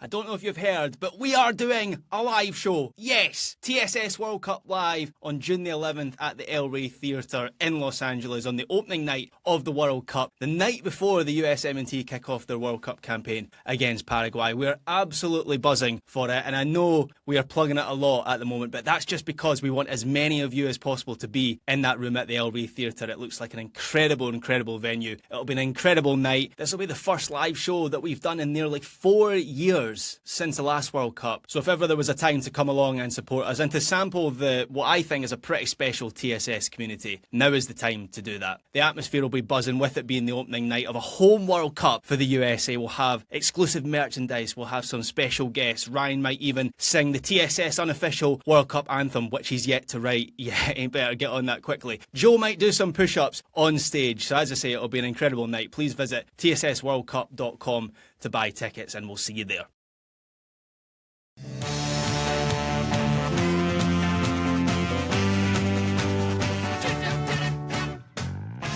I don't know if you've heard, but we are doing a live show. Yes, TSS World Cup Live on June the 11th at the El Rey Theatre in Los Angeles on the opening night of the World Cup, the night before the USMNT kick off their World Cup campaign against Paraguay. We're absolutely buzzing for it, and I know we are plugging it a lot at the moment, but that's just because we want as many of you as possible to be in that room at the El Rey Theatre. It looks like an incredible venue. It'll be an incredible night. This will be the first live show that we've done in nearly 4 years since the last World Cup. So if ever there was a time to come along and support us and to sample what I think is a pretty special TSS community, now is the time to do that. The atmosphere will be buzzing with it being the opening night of a home World Cup for the USA. We'll have exclusive merchandise. We'll have some special guests. Ryan might even sing the TSS unofficial World Cup anthem, which he's yet to write. Yeah, he better get on that quickly. Joe might do some push-ups on stage. So as I say, it'll be an incredible night. Please visit tssworldcup.com to buy tickets, and we'll see you there.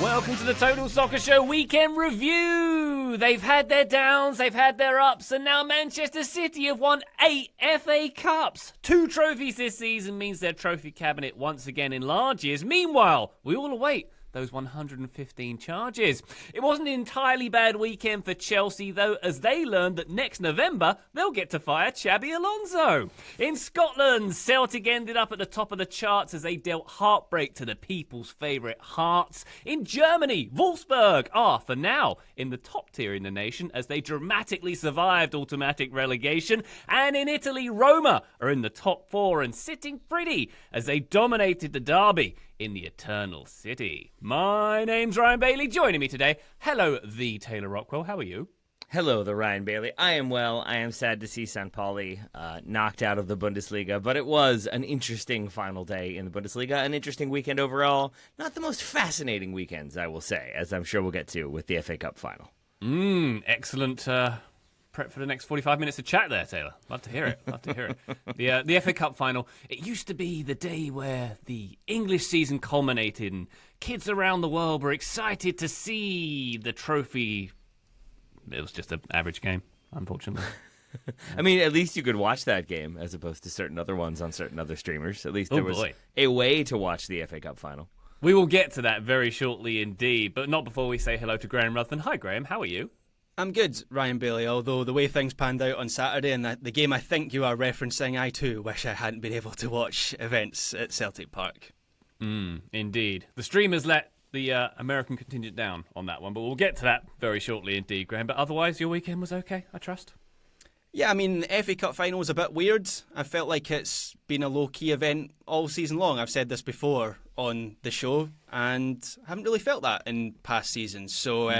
Welcome to the Total Soccer Show Weekend Review. They've had their downs, they've had their ups, and now Manchester City have won 8 FA Cups. 2 trophies this season means their trophy cabinet once again enlarges. Meanwhile, we all await those 115 charges. It wasn't an entirely bad weekend for Chelsea, though, as they learned that next November they'll get to fire Xabi Alonso. In Scotland, Celtic ended up at the top of the charts as they dealt heartbreak to the people's favourite Hearts. In Germany, Wolfsburg are, for now, in the top tier in the nation as they dramatically survived automatic relegation. And in Italy, Roma are in the top 4 and sitting pretty as they dominated the derby in the Eternal City. My name's Ryan Bailey. Joining me today, hello, the Taylor Rockwell. How are you? Hello, the Ryan Bailey. I am well. I am sad to see St. Pauli knocked out of the Bundesliga, but it was an interesting final day in the Bundesliga, an interesting weekend overall. Not the most fascinating weekends, I will say, as I'm sure we'll get to with the FA Cup final. Excellent prep for the next 45 minutes of chat there, Taylor. Love to hear it. The FA Cup final, it used to be the day where the English season culminated and kids around the world were excited to see the trophy. It was just an average game, unfortunately. I mean, at least you could watch that game as opposed to certain other ones on certain other streamers. At least there was a way to watch the FA Cup final. We will get to that very shortly indeed, but not before we say hello to Graham Ruthven. Hi, Graham. How are you? I'm good, Ryan Bailey, although the way things panned out on Saturday and the game I think you are referencing, I too wish I hadn't been able to watch events at Celtic Park. Indeed. The streamers let the American contingent down on that one, but we'll get to that very shortly indeed, Graham. But otherwise, your weekend was okay, I trust? Yeah, I mean, the FA Cup final was a bit weird. I felt like it's been a low-key event all season long. I've said this before on the show, and I haven't really felt that in past seasons. So,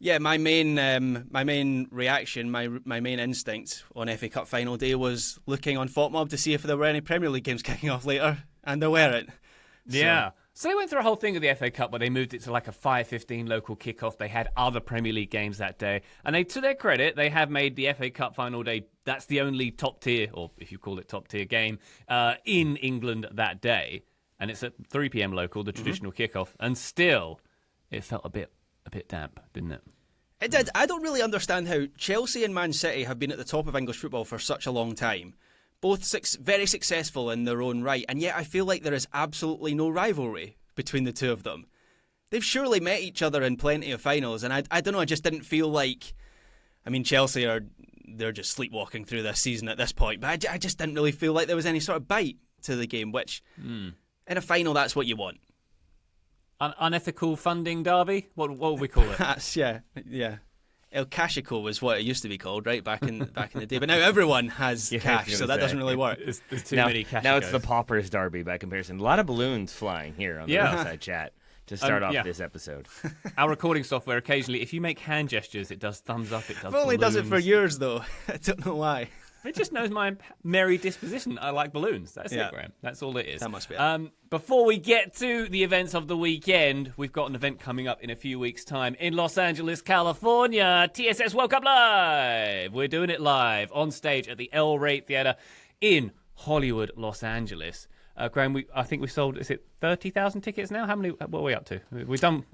yeah, my main reaction, my main instinct on FA Cup final day was looking on FotMob to see if there were any Premier League games kicking off later, and there weren't. Yeah. So they went through a whole thing with the FA Cup where they moved it to like a 5:15 local kickoff. They had other Premier League games that day. And to their credit, they have made the FA Cup final day, that's the only top tier, or if you call it top tier game, in England that day. And it's at 3 p.m. local, the traditional kickoff. And still, it felt a bit damp, didn't it? It did. I don't really understand how Chelsea and Man City have been at the top of English football for such a long time. Both very successful in their own right, and yet I feel like there is absolutely no rivalry between the two of them. They've surely met each other in plenty of finals, and I don't know, I just didn't feel like... I mean, Chelsea they're just sleepwalking through this season at this point, but I just didn't really feel like there was any sort of bite to the game, which, in a final, that's what you want. Unethical funding derby? What would we call it? That's, yeah. El Cashico was what it used to be called, right, back in the day. But now everyone has cash, so that doesn't really work. There's too many Cashicos. Now it's the Paupers Derby by comparison. A lot of balloons flying here on the inside chat to start off this episode. Our recording software, occasionally, if you make hand gestures, it does thumbs up, it does It only balloons. does it for years, though. I don't know why. It just knows my merry disposition. I like balloons. That's it, Graham. That's all it is. That must be it. Before we get to the events of the weekend, we've got an event coming up in a few weeks' time in Los Angeles, California. TSS World Cup Live. We're doing it live on stage at the El Rey Theatre in Hollywood, Los Angeles. Graham, I think we sold, is it 30,000 tickets now? What are we up to? We've done,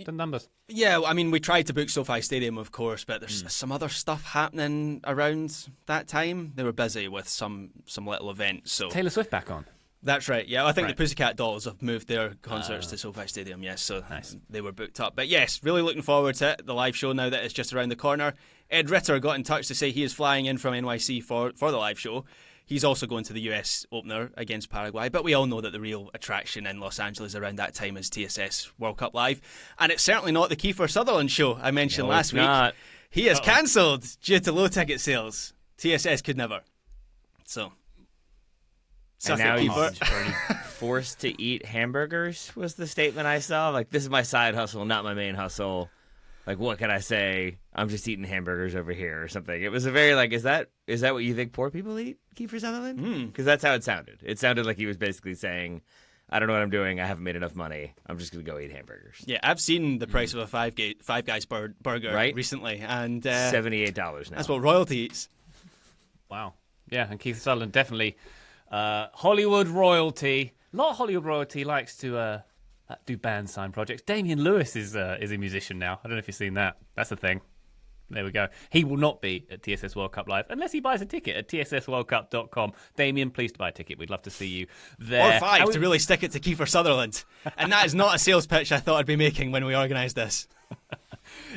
The numbers. Yeah, I mean, we tried to book SoFi Stadium, of course, but there's some other stuff happening around that time. They were busy with some little events. So Taylor Swift back on. That's right, yeah. I think Right. the Pussycat Dolls have moved their concerts to SoFi Stadium, yes, so Nice. they were booked up. But yes, really looking forward to it, the live show now that it's just around the corner. Ed Ritter got in touch to say he is flying in from NYC for the live show. He's also going to the US opener against Paraguay, but we all know that the real attraction in Los Angeles around that time is TSS World Cup Live. And it's certainly not the Kiefer Sutherland show I mentioned No, last it's week. not. He is cancelled due to low ticket sales. TSS could never. So... And Suck it, now he's Kiefer. forced to eat hamburgers was the statement I saw. Like, this is my side hustle, not my main hustle. Like, what can I say? I'm just eating hamburgers over here or something. It was a very, like, is that what you think poor people eat, Kiefer Sutherland? Because that's how it sounded. It sounded like he was basically saying, I don't know what I'm doing. I haven't made enough money. I'm just going to go eat hamburgers. Yeah, I've seen the price of a Five Guys burger Right? recently, and $78 now. that's what royalty eats. Wow. Yeah, and Keith Sutherland definitely Hollywood royalty. A lot of Hollywood royalty likes to do band sign projects. Damian Lewis is a musician now. I don't know if you've seen that. That's the thing. There we go. He will not be at TSS World Cup Live unless he buys a ticket at tssworldcup.com. Damien, please buy a ticket. We'd love to see you there. Or five to really stick it to Kiefer Sutherland. And that is not a sales pitch I thought I'd be making when we organised this.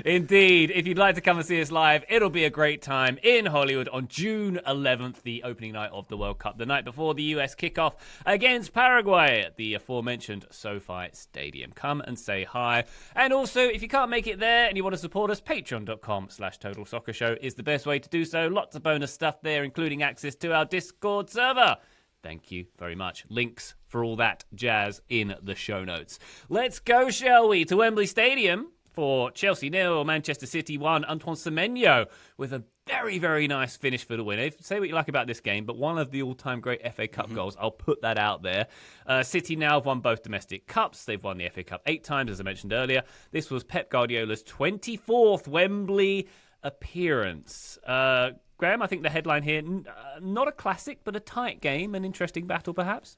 Indeed. If you'd like to come and see us live, it'll be a great time in Hollywood on June 11th, the opening night of the World Cup, the night before the US kickoff against Paraguay at the aforementioned SoFi Stadium. Come and say hi. And also, if you can't make it there and you want to support us, patreon.com/Total Soccer Show is the best way to do so. Lots of bonus stuff there, including access to our Discord server. Thank you very much. Links for all that jazz in the show notes. Let's go, shall we, to Wembley Stadium for Chelsea 0, Manchester City 1. Antoine Semenyo with a very, very nice finish for the win. Say what you like about this game, but one of the all-time great FA Cup goals. I'll put that out there. City now have won both domestic cups. They've won the FA Cup 8 times, as I mentioned earlier. This was Pep Guardiola's 24th Wembley appearance. Graham, I think the headline here, not a classic, but a tight game, an interesting battle perhaps.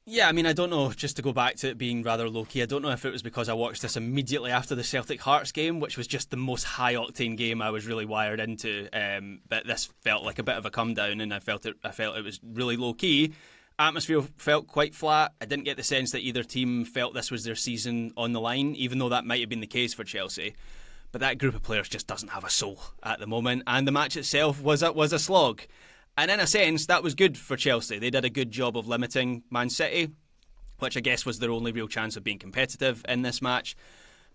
Yeah, I mean, I don't know, just to go back to it being rather low-key, I don't know if it was because I watched this immediately after the Celtic Hearts game, which was just the most high-octane game I was really wired into, but this felt like a bit of a come-down, and I felt it was really low-key. Atmosphere felt quite flat. I didn't get the sense that either team felt this was their season on the line, even though that might have been the case for Chelsea. But that group of players just doesn't have a soul at the moment, and the match itself was a slog. And in a sense, that was good for Chelsea. They did a good job of limiting Man City, which I guess was their only real chance of being competitive in this match.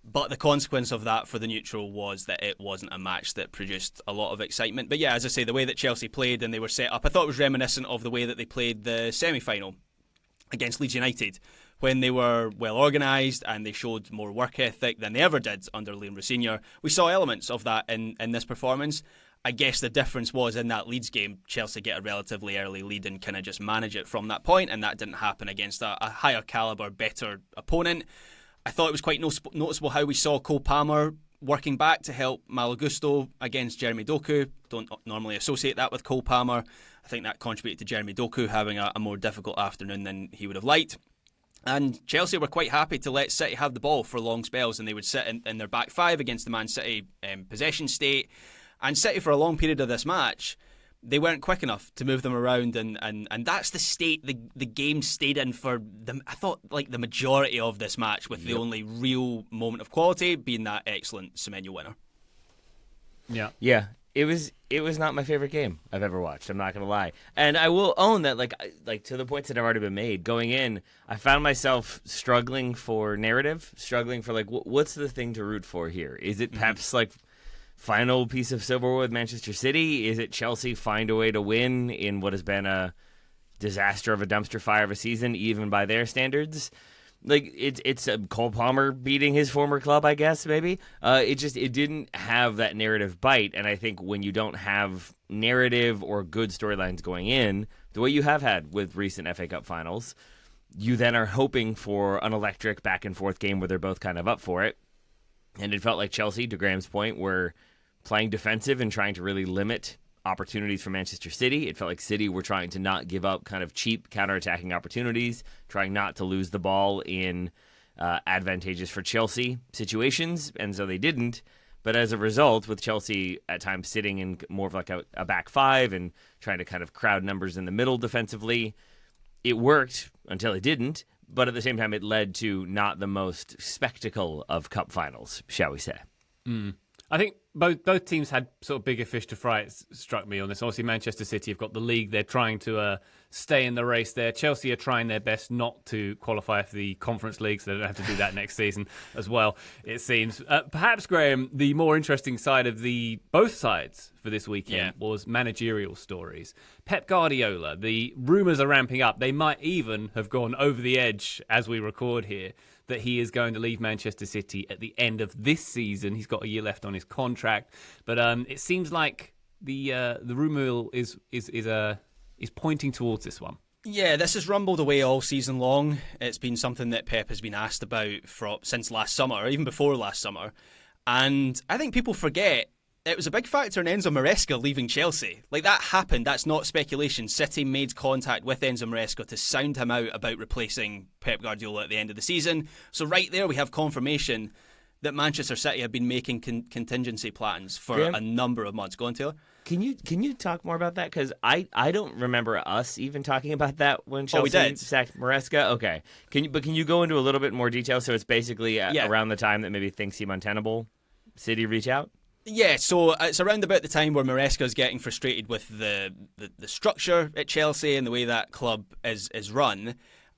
But the consequence of that for the neutral was that it wasn't a match that produced a lot of excitement. But yeah, as I say, the way that Chelsea played and they were set up, I thought it was reminiscent of the way that they played the semi-final against Leeds United, when they were well organised and they showed more work ethic than they ever did under Leandro Senior. We saw elements of that in this performance. I guess the difference was in that Leeds game, Chelsea get a relatively early lead and kind of just manage it from that point, and that didn't happen against a higher calibre, better opponent. I thought it was quite noticeable how we saw Cole Palmer working back to help Malo Gusto against Jeremy Doku. Don't normally associate that with Cole Palmer. I think that contributed to Jeremy Doku having a more difficult afternoon than he would have liked. And Chelsea were quite happy to let City have the ball for long spells, and they would sit in their back five against the Man City possession state. And City, for a long period of this match, they weren't quick enough to move them around, and that's the state the game stayed in for I thought like the majority of this match, with the only real moment of quality being that excellent Semenyo winner. Yeah. It was not my favorite game I've ever watched. I'm not gonna lie, and I will own that. Like to the points that have already been made, going in, I found myself struggling for narrative, struggling for like what's the thing to root for here? Is it Pep's like final piece of silverware with Manchester City? Is it Chelsea find a way to win in what has been a disaster of a dumpster fire of a season, even by their standards? Like it's Cole Palmer beating his former club, I guess, maybe. It didn't have that narrative bite, and I think when you don't have narrative or good storylines going in, the way you have had with recent FA Cup finals, you then are hoping for an electric back and forth game where they're both kind of up for it. And it felt like Chelsea, to Graham's point, were playing defensive and trying to really limit opportunities for Manchester City. It felt like City were trying to not give up kind of cheap counterattacking opportunities, trying not to lose the ball in advantageous for Chelsea situations, and so they didn't. But as a result, with Chelsea at times sitting in more of like a back five and trying to kind of crowd numbers in the middle defensively, it worked until it didn't. But at the same time, it led to not the most spectacle of cup finals, shall we say. I think both teams had sort of bigger fish to fry, it struck me on this. Obviously, Manchester City have got the league. They're trying to stay in the race there. Chelsea are trying their best not to qualify for the Conference League, so they don't have to do that next season as well, it seems. Perhaps, Graham, the more interesting side of both sides for this weekend was managerial stories. Pep Guardiola, the rumours are ramping up. They might even have gone over the edge as we record here, that he is going to leave Manchester City at the end of this season. He's got a year left on his contract, but it seems like the rumour is pointing towards this one. Yeah, this has rumbled away all season long. It's been something that Pep has been asked about since last summer, or even before last summer. And I think people forget it was a big factor in Enzo Maresca leaving Chelsea. Like, that happened. That's not speculation. City made contact with Enzo Maresca to sound him out about replacing Pep Guardiola at the end of the season. So right there we have confirmation that Manchester City have been making contingency plans for a number of months. Go on, Taylor. Can you talk more about that? Because I don't remember us even talking about that when Chelsea sacked Maresca. Okay. Can you go into a little bit more detail? So it's basically around the time that maybe things seem untenable, City reach out? Yeah, so it's around about the time where Maresca is getting frustrated with the structure at Chelsea and the way that club is run.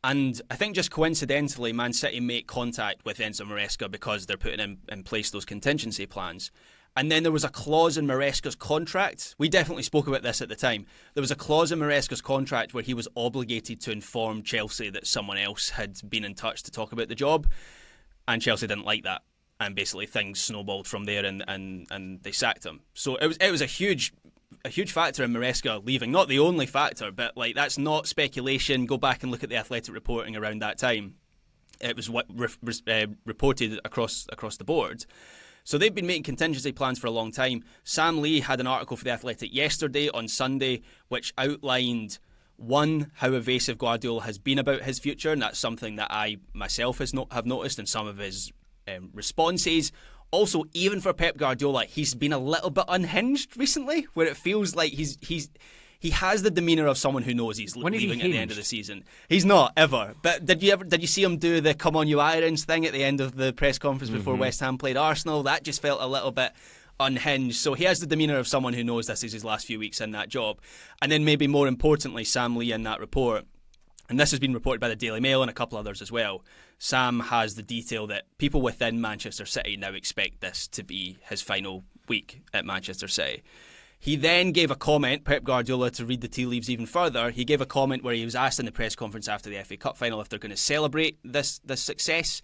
And I think just coincidentally, Man City make contact with Enzo Maresca because they're putting in place those contingency plans. And then there was a clause in Maresca's contract. We definitely spoke about this at the time. There was a clause in Maresca's contract where he was obligated to inform Chelsea that someone else had been in touch to talk about the job. And Chelsea didn't like that. And basically things snowballed from there and they sacked him. So it was a huge factor in Maresca leaving. Not the only factor, but like that's not speculation. Go back and look at the Athletic reporting around that time. It was what reported across the board. So they've been making contingency plans for a long time. Sam Lee had an article for the Athletic yesterday on Sunday which outlined, one, how evasive Guardiola has been about his future, and that's something that I myself have noticed in some of his responses. Also, even for Pep Guardiola, he's been a little bit unhinged recently, where it feels like he has the demeanour of someone who knows he's leaving at the end of the season. He's not, ever. But did you see him do the "Come on, you Irons" thing at the end of the press conference before West Ham played Arsenal? That just felt a little bit unhinged. So he has the demeanour of someone who knows this is his last few weeks in that job. And then maybe more importantly, Sam Lee in that report, and this has been reported by the Daily Mail and a couple others as well, Sam has the detail that people within Manchester City now expect this to be his final week at Manchester City. He then gave a comment, Pep Guardiola, to read the tea leaves even further. He gave a comment where he was asked in the press conference after the FA Cup final if they're going to celebrate this success.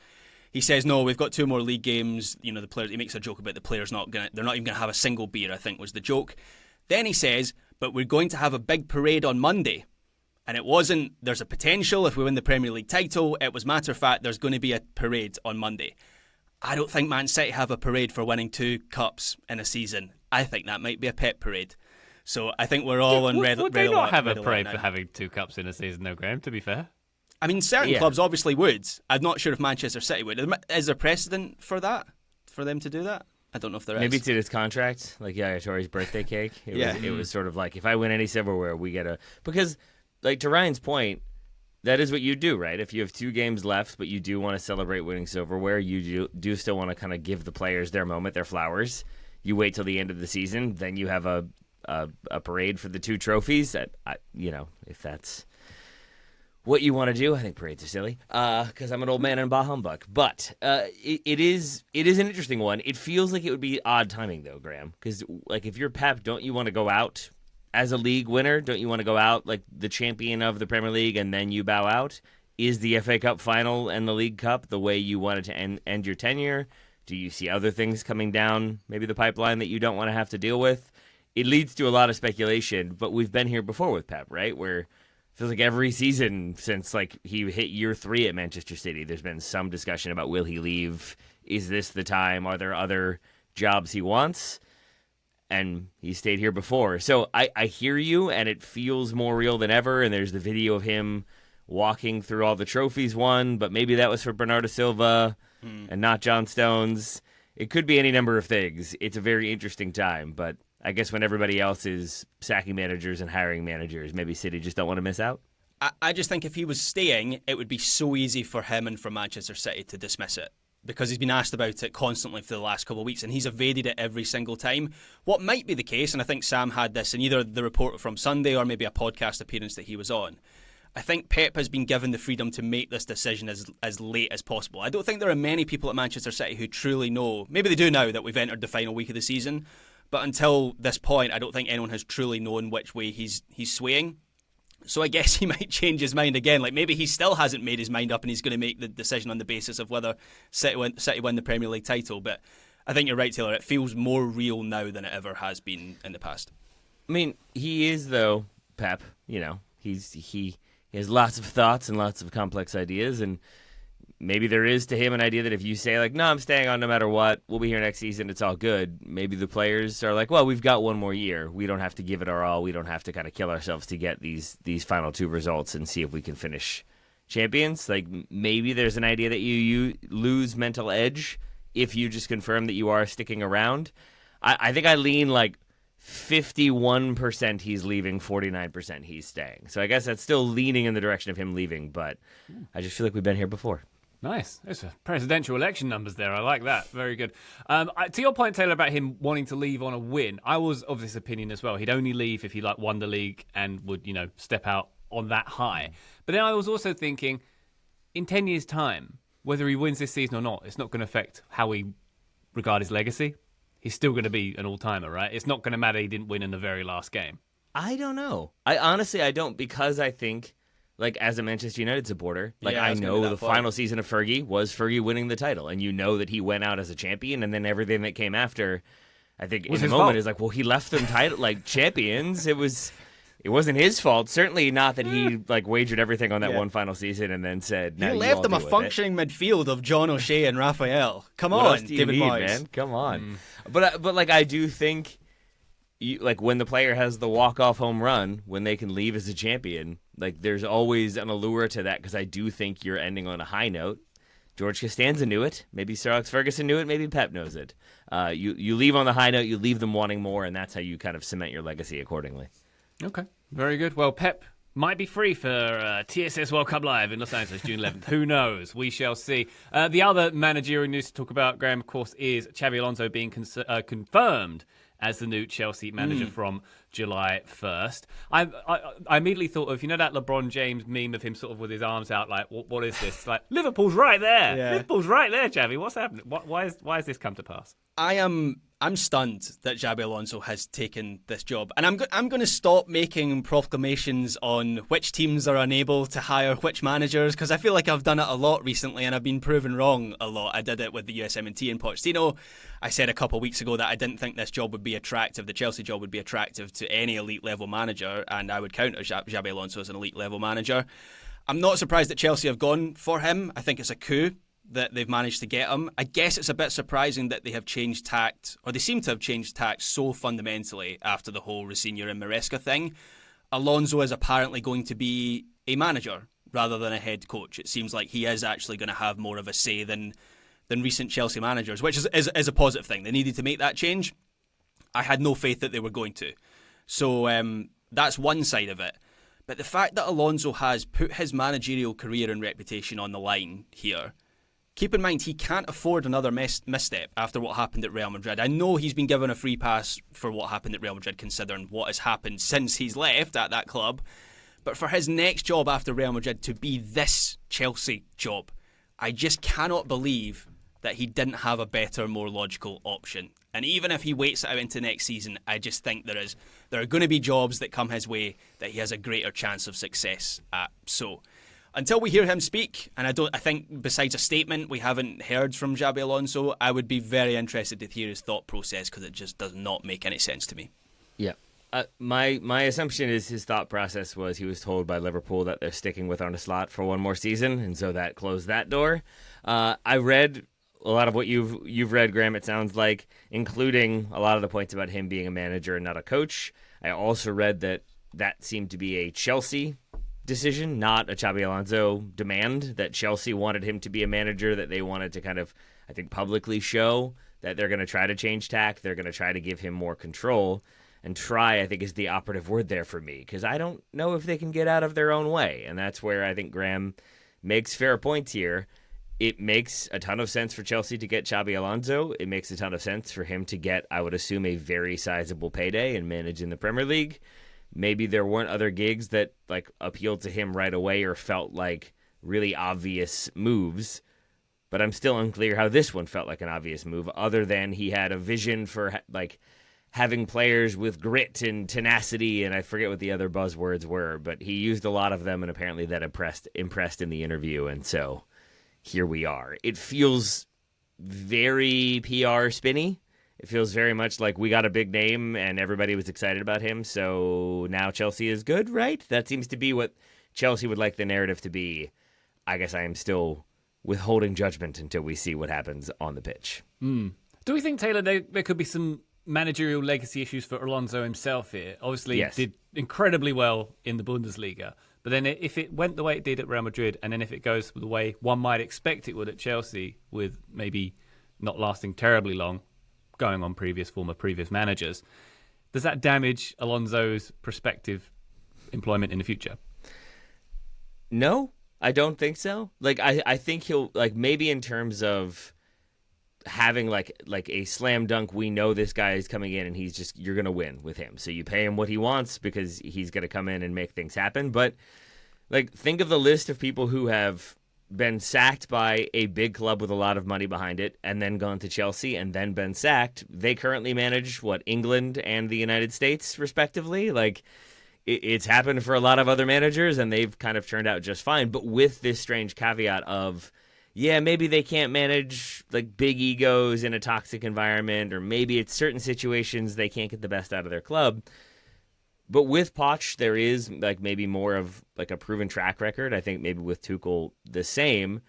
He says, no, we've got 2 more league games. You know, the players. He makes a joke about the players they're not even going to have a single beer, I think was the joke. Then he says, but we're going to have a big parade on Monday. And it wasn't, there's a potential if we win the Premier League title. It was matter of fact, there's going to be a parade on Monday. I don't think Man City have a parade for winning 2 cups in a season. I think that might be a Pep parade. So I think we're all on red alert. Would they not have a parade for having 2 cups in a season, though, Graham, to be fair? I mean, certain clubs obviously would. I'm not sure if Manchester City would. Is there precedent for that? For them to do that? I don't know if there is. Maybe it's in his contract, like Yaya Touré's birthday cake. It was sort of like, if I win any silverware, we get a... Because, like, to Ryan's point, that is what you do, right? If you have 2 games left, but you do want to celebrate winning silverware, you do still want to kind of give the players their moment, their flowers. You wait till the end of the season, then you have a parade for the 2 trophies. That if that's what you want to do, I think parades are silly because I'm an old man in bah humbug. But it is an interesting one. It feels like it would be odd timing though, Graham, because like if you're Pep, don't you want to go out as a league winner? Don't you want to go out like the champion of the Premier League and then you bow out? Is the FA Cup final and the League Cup the way you wanted to end your tenure? Do you see other things coming down maybe the pipeline that you don't want to have to deal with? It leads to a lot of speculation, but we've been here before with Pep, right? Where it feels like every season since like he hit year 3 at Manchester City, there's been some discussion about will he leave? Is this the time? Are there other jobs he wants? And he stayed here before. So I hear you, and it feels more real than ever, and there's the video of him walking through all the trophies won, but maybe that was for Bernardo Silva and not John Stones. It could be any number of things. It's a very interesting time, but I guess when everybody else is sacking managers and hiring managers, maybe City just don't want to miss out. I just think if he was staying, it would be so easy for him and for Manchester City to dismiss it, because he's been asked about it constantly for the last couple of weeks and he's evaded it every single time. What might be the case, and I think Sam had this in either the report from Sunday or maybe a podcast appearance that he was on, I think Pep has been given the freedom to make this decision as late as possible. I don't think there are many people at Manchester City who truly know, maybe they do now that we've entered the final week of the season, but until this point I don't think anyone has truly known which way he's swaying. So I guess he might change his mind again. Like maybe he still hasn't made his mind up and he's going to make the decision on the basis of whether City win the Premier League title. But I think you're right, Taylor. It feels more real now than it ever has been in the past. I mean, he is, though, Pep. You know, he has lots of thoughts and lots of complex ideas, and maybe there is to him an idea that if you say, like, no, I'm staying on no matter what, we'll be here next season, it's all good, maybe the players are like, well, we've got one more year. We don't have to give it our all. We don't have to kind of kill ourselves to get these final two results and see if we can finish champions. Like, maybe there's an idea that you lose mental edge if you just confirm that you are sticking around. I think I lean, like, 51% he's leaving, 49% he's staying. So I guess that's still leaning in the direction of him leaving, but I just feel like we've been here before. Nice. Those are presidential election numbers there. I like that. Very good. To your point, Taylor, about him wanting to leave on a win, I was of this opinion as well. He'd only leave if he won the league and would, step out on that high. But then I was also thinking, in 10 years' time, whether he wins this season or not, it's not going to affect how we regard his legacy. He's still going to be an all-timer, right? It's not going to matter he didn't win in the very last game. I don't know. I don't, because I think, like, as a Manchester United supporter, like, Yeah, I know the point. final season of Fergie was Fergie winning the title, and you know that he went out as a champion, and then everything that came after, I think, in the moment fault. is like, well, he left them champions. It wasn't his fault. Certainly not that he wagered everything on that one final season and then said, He "Now you left all them a deal with functioning midfield of John O'Shea and Raphael. Come What on, else do you David need, Moyes. man? Come on." But I do think, when the player has the walk-off home run, when they can leave as a champion, there's always an allure to that, because I do think you're ending on a high note. George Costanza knew it. Maybe Sir Alex Ferguson knew it. Maybe Pep knows it. You leave on the high note. You leave them wanting more, and that's how you kind of cement your legacy accordingly. Okay, very good. Well, Pep might be free for TSS World Cup Live in Los Angeles, June 11th. Who knows? We shall see. The other managerial news to talk about, Graham, of course, is Xabi Alonso being confirmed as the new Chelsea manager from July 1st. I immediately thought of, that LeBron James meme of him sort of with his arms out, like, what is this? Like, Liverpool's right there. Yeah. Liverpool's right there, Xavi. What's happening? Why has this come to pass? I'm stunned that Xabi Alonso has taken this job, and I'm going to stop making proclamations on which teams are unable to hire which managers, because I feel like I've done it a lot recently and I've been proven wrong a lot. I did it with the USMNT and Pochettino. I said a couple of weeks ago that I didn't think this job would be attractive, the Chelsea job would be attractive to any elite level manager, and I would count Xabi Alonso as an elite level manager. I'm not surprised that Chelsea have gone for him. I think it's a coup that they've managed to get him. I guess it's a bit surprising that they have changed tact, or they seem to have changed tact so fundamentally after the whole Rosenior and Maresca thing. Alonso is apparently going to be a manager rather than a head coach. It seems like he is actually going to have more of a say than recent Chelsea managers, which is a positive thing. They needed to make that change. I had no faith that they were going to. So that's one side of it. But the fact that Alonso has put his managerial career and reputation on the line here, keep in mind, he can't afford another misstep after what happened at Real Madrid. I know he's been given a free pass for what happened at Real Madrid, considering what has happened since he's left at that club. But for his next job after Real Madrid to be this Chelsea job, I just cannot believe that he didn't have a better, more logical option. And even if he waits it out into next season, I just think there are going to be jobs that come his way that he has a greater chance of success at. So until we hear him speak, and I think besides a statement we haven't heard from Xabi Alonso, I would be very interested to hear his thought process, because it just does not make any sense to me. Yeah. My assumption is his thought process was he was told by Liverpool that they're sticking with Arne Slot for one more season, and so that closed that door. I read a lot of what you've read, Graham, it sounds like, including a lot of the points about him being a manager and not a coach. I also read that seemed to be a Chelsea decision, not a Xabi Alonso demand, that Chelsea wanted him to be a manager, that they wanted to kind of, I think, publicly show that they're going to try to change tack, they're going to try to give him more control. And try, I think, is the operative word there for me, because I don't know if they can get out of their own way. And that's where I think Graham makes fair points here. It makes a ton of sense for Chelsea to get Xabi Alonso. It makes a ton of sense for him to get, I would assume, a very sizable payday and manage in the Premier League. Maybe there weren't other gigs that like appealed to him right away or felt like really obvious moves. But I'm still unclear how this one felt like an obvious move, other than he had a vision for like having players with grit and tenacity, and I forget what the other buzzwords were, but he used a lot of them, and apparently that impressed in the interview, and so here we are. It feels very PR spinny. It feels very much like we got a big name, and everybody was excited about him, so now Chelsea is good, right? That seems to be what Chelsea would like the narrative to be. I guess I am still withholding judgment until we see what happens on the pitch. Do we think, Taylor, there could be some managerial legacy issues for Alonso himself here? Obviously, yes. Did incredibly well in the Bundesliga. But then if it went the way it did at Real Madrid, and then if it goes the way one might expect it would at Chelsea, with maybe not lasting terribly long, going on former previous managers, does that damage Alonso's prospective employment in the future? No, I don't think so. Like, I think he'll, like, maybe in terms of having like a slam dunk, we know this guy is coming in and you're going to win with him. So you pay him what he wants because he's going to come in and make things happen. But like, think of the list of people who have been sacked by a big club with a lot of money behind it and then gone to Chelsea and then been sacked. They currently manage England and the United States respectively. Like, it's happened for a lot of other managers and they've kind of turned out just fine. But with this strange caveat of, yeah, maybe they can't manage like big egos in a toxic environment, or maybe it's certain situations they can't get the best out of their club. But with Poch, there is like maybe more of like a proven track record. I think maybe with Tuchel the same.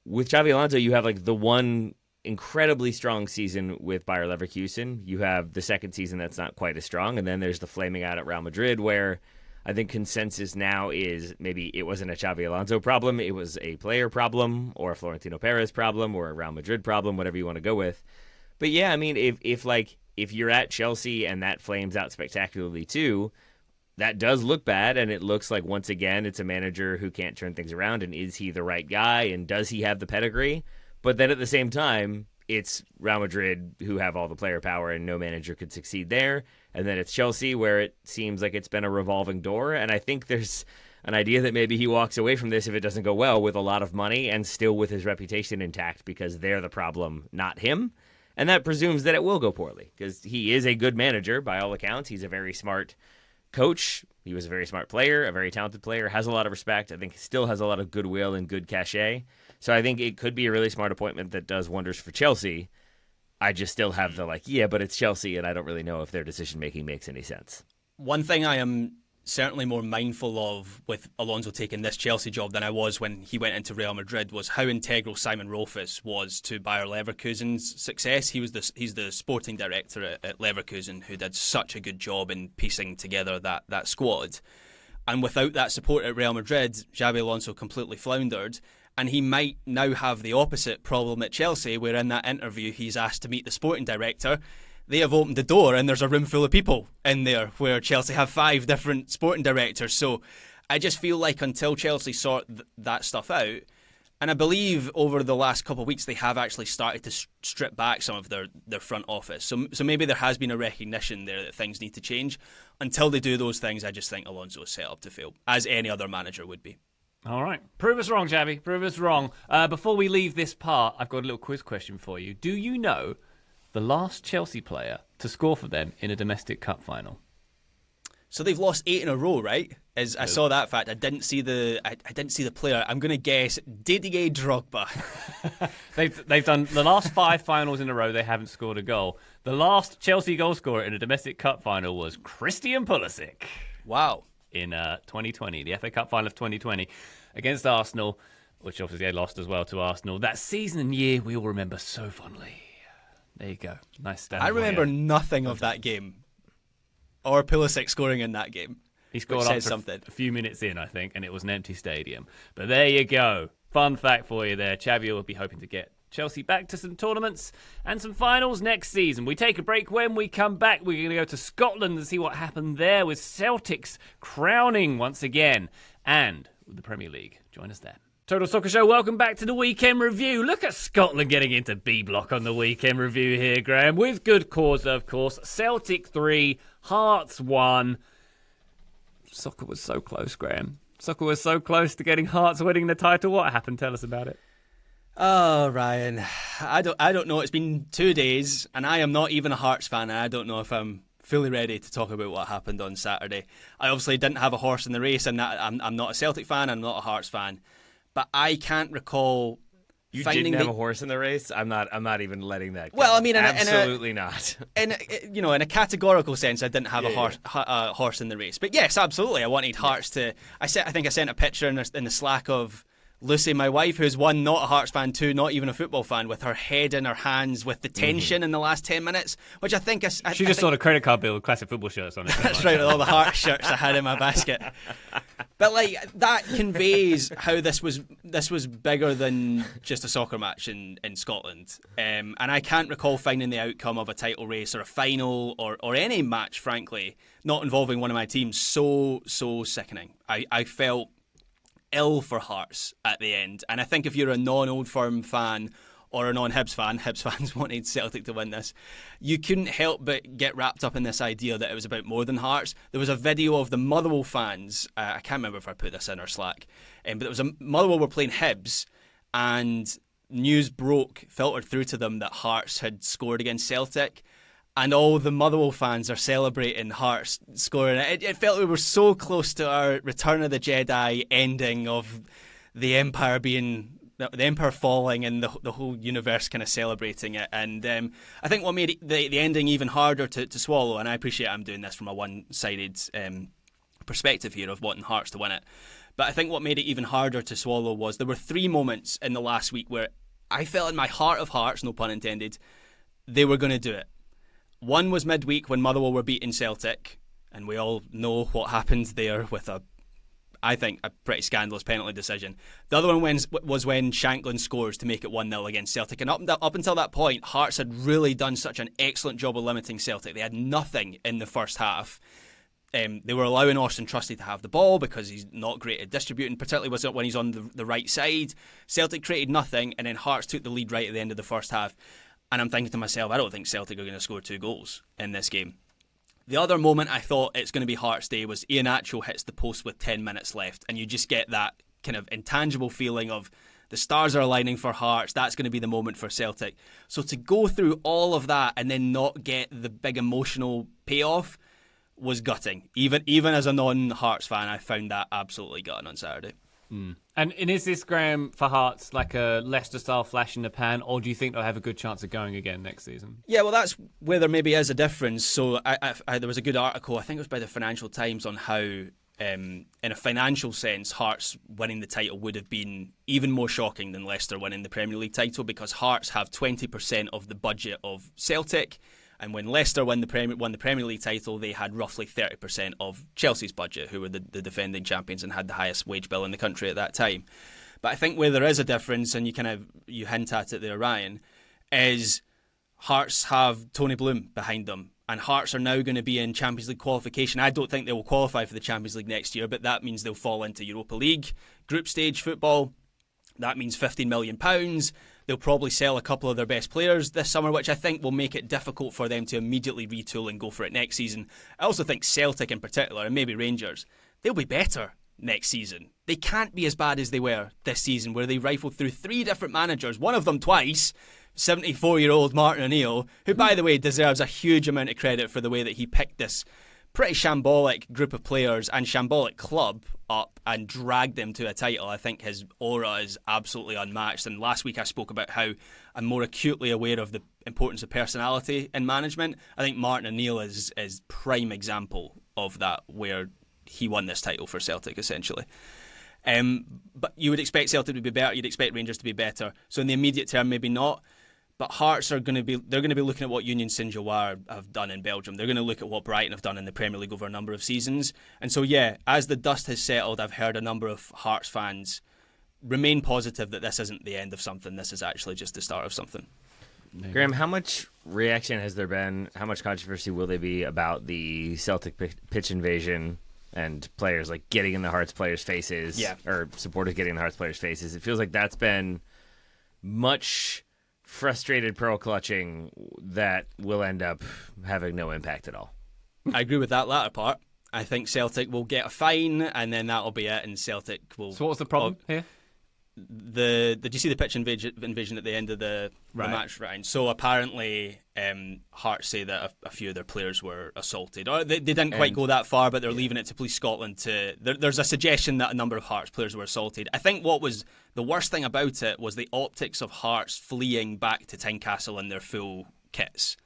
With Xabi Alonso, you have like the one incredibly strong season with Bayer Leverkusen. You have the second season that's not quite as strong, and then there's the flaming out at Real Madrid, where I think consensus now is maybe it wasn't a Xabi Alonso problem, it was a player problem, or a Florentino Perez problem, or a Real Madrid problem, whatever you want to go with. But yeah, I mean, if you're at Chelsea and that flames out spectacularly too, that does look bad, and it looks like, once again, it's a manager who can't turn things around, and is he the right guy, and does he have the pedigree? But then at the same time, it's Real Madrid who have all the player power and no manager could succeed there. And then it's Chelsea, where it seems like it's been a revolving door. And I think there's an idea that maybe he walks away from this, if it doesn't go well, with a lot of money and still with his reputation intact, because they're the problem, not him. And that presumes that it will go poorly, because he is a good manager by all accounts. He's a very smart coach. He was a very smart player, a very talented player, has a lot of respect. I think he still has a lot of goodwill and good cachet. So I think it could be a really smart appointment that does wonders for Chelsea. I just still have the yeah, but it's Chelsea, and I don't really know if their decision-making makes any sense. One thing I am certainly more mindful of with Alonso taking this Chelsea job than I was when he went into Real Madrid was how integral Simon Rolfes was to Bayer Leverkusen's success. He's the sporting director at Leverkusen, who did such a good job in piecing together that squad. And without that support at Real Madrid, Xabi Alonso completely floundered. And he might now have the opposite problem at Chelsea, where in that interview he's asked to meet the sporting director. They have opened the door and there's a room full of people in there, where Chelsea have 5 different sporting directors. So I just feel like until Chelsea sort that stuff out, and I believe over the last couple of weeks they have actually started to strip back some of their front office. So maybe there has been a recognition there that things need to change. Until they do those things, I just think Alonso is set up to fail, as any other manager would be. All right. Prove us wrong, Xabi. Prove us wrong. Before we leave this part, I've got a little quiz question for you. Do you know the last Chelsea player to score for them in a domestic cup final? So they've lost 8 in a row, right? I saw that fact. I didn't see the player. I'm going to guess Didier Drogba. They've done the last 5 finals in a row. They haven't scored a goal. The last Chelsea goal scorer in a domestic cup final was Christian Pulisic. Wow. In 2020, the FA Cup final of 2020 against Arsenal, which obviously they lost as well to Arsenal. That season and year we all remember so fondly. There you go. Nice stand. I remember nothing of that game, or Pulisic scoring in that game. He scored which says after something. a few minutes in, I think, and it was an empty stadium. But there you go. Fun fact for you there. Xabi will be hoping to get Chelsea back to some tournaments and some finals next season. We take a break. When we come back, we're going to go to Scotland and see what happened there with Celtic's crowning once again and the Premier League. Join us there. Total Soccer Show, welcome back to the Weekend Review. Look at Scotland getting into B Block on the Weekend Review here, Graham. With good cause, of course. Celtic 3, Hearts 1. Soccer was so close, Graham. Soccer was so close to getting Hearts winning the title. What happened? Tell us about it. Oh, Ryan, I don't know. It's been 2 days, and I am not even a Hearts fan, and I don't know if I'm fully ready to talk about what happened on Saturday. I obviously didn't have a horse in the race, and that I'm not a Celtic fan, I'm not a Hearts fan. But I can't recall. You didn't have a horse in the race? I'm not even letting that go. Well, I mean, absolutely not. In a categorical sense, I didn't have a horse in the race. But yes, absolutely, I wanted Hearts to. I think I sent a picture in the Slack of Lucy, my wife, who's one, not a Hearts fan, two, not even a football fan, with her head in her hands with the tension in the last 10 minutes, which I think... She just saw a credit card bill with classic football shirts on it. That's right, with all the Hearts shirts I had in my basket. But that conveys how this was bigger than just a soccer match in Scotland. And I can't recall finding the outcome of a title race or a final or any match, frankly, not involving one of my teams, so sickening. I felt ill for Hearts at the end, and I think if you're a non-Old Firm fan or a non-Hibs fan, Hibs fans wanted Celtic to win this, you couldn't help but get wrapped up in this idea that it was about more than Hearts. There was a video of the Motherwell fans, I can't remember if I put this in our Slack, but it was Motherwell were playing Hibs, and news filtered through to them that Hearts had scored against Celtic, and all the Motherwell fans are celebrating Hearts scoring. It felt we were so close to our Return of the Jedi ending of the Empire falling and the whole universe kind of celebrating it. And I think what made the ending even harder to swallow, and I appreciate I'm doing this from a one-sided perspective here of wanting Hearts to win it, but I think what made it even harder to swallow was there were 3 moments in the last week where I felt in my heart of hearts, no pun intended, they were going to do it. One was midweek when Motherwell were beating Celtic, and we all know what happened there with I think, a pretty scandalous penalty decision. The other one was when Shanklin scores to make it 1-0 against Celtic, and up until that point, Hearts had really done such an excellent job of limiting Celtic. They had nothing in the first half. They were allowing Austin Trusty to have the ball because he's not great at distributing, particularly when he's on the right side. Celtic created nothing, and then Hearts took the lead right at the end of the first half. And I'm thinking to myself, I don't think Celtic are going to score 2 goals in this game. The other moment I thought it's going to be Hearts' day was Iheanacho hits the post with 10 minutes left, and you just get that kind of intangible feeling of the stars are aligning for Hearts. That's going to be the moment for Celtic. So to go through all of that and then not get the big emotional payoff was gutting. Even as a non-Hearts fan, I found that absolutely gutting on Saturday. And is this, Graham, for Hearts, like a Leicester-style flash in the pan, or do you think they'll have a good chance of going again next season? Yeah, well, that's where there maybe is a difference. So there was a good article, I think it was by the Financial Times, on how, in a financial sense, Hearts winning the title would have been even more shocking than Leicester winning the Premier League title, because Hearts have 20% of the budget of Celtic. And when Leicester won the Premier League title, they had roughly 30% of Chelsea's budget, who were the defending champions and had the highest wage bill in the country at that time. But I think where there is a difference, and you hint at it there, Ryan, is Hearts have Tony Bloom behind them. And Hearts are now going to be in Champions League qualification. I don't think they will qualify for the Champions League next year, but that means they'll fall into Europa League, group stage football. That means £15 million. They'll probably sell a couple of their best players this summer, which I think will make it difficult for them to immediately retool and go for it next season. I also think Celtic in particular, and maybe Rangers, they'll be better next season. They can't be as bad as they were this season, where they rifled through 3 different managers, one of them twice, 74-year-old Martin O'Neill, who, by the way, deserves a huge amount of credit for the way that he picked this pretty shambolic group of players and shambolic club up and dragged them to a title. I think his aura is absolutely unmatched. And last week I spoke about how I'm more acutely aware of the importance of personality in management. I think Martin O'Neill is prime example of that, where he won this title for Celtic essentially. But you would expect Celtic to be better. You'd expect Rangers to be better. So in the immediate term, maybe not. But Hearts are going to be looking at what Union Saint-Gilloise have done in Belgium. They're going to look at what Brighton have done in the Premier League over a number of seasons. And so, yeah, as the dust has settled, I've heard a number of Hearts fans remain positive that this isn't the end of something. This is actually just the start of something. Graham, how much reaction has there been? How much controversy will there be about the Celtic pitch invasion and players like getting in the Hearts players' faces, or supporters getting in the Hearts players' faces? It feels like that's been much frustrated pearl clutching that will end up having no impact at all. I agree with that latter part. I think Celtic will get a fine, and then that'll be it. And Celtic will. So what's the problem here? Did you see the pitch invasion at the end of the match round? So apparently, Hearts say that a few of their players were assaulted, or they didn't quite go that far, but they're leaving it to Police Scotland to. There's a suggestion that a number of Hearts players were assaulted. I think what was the worst thing about it was the optics of Hearts fleeing back to Tynecastle in their full kits.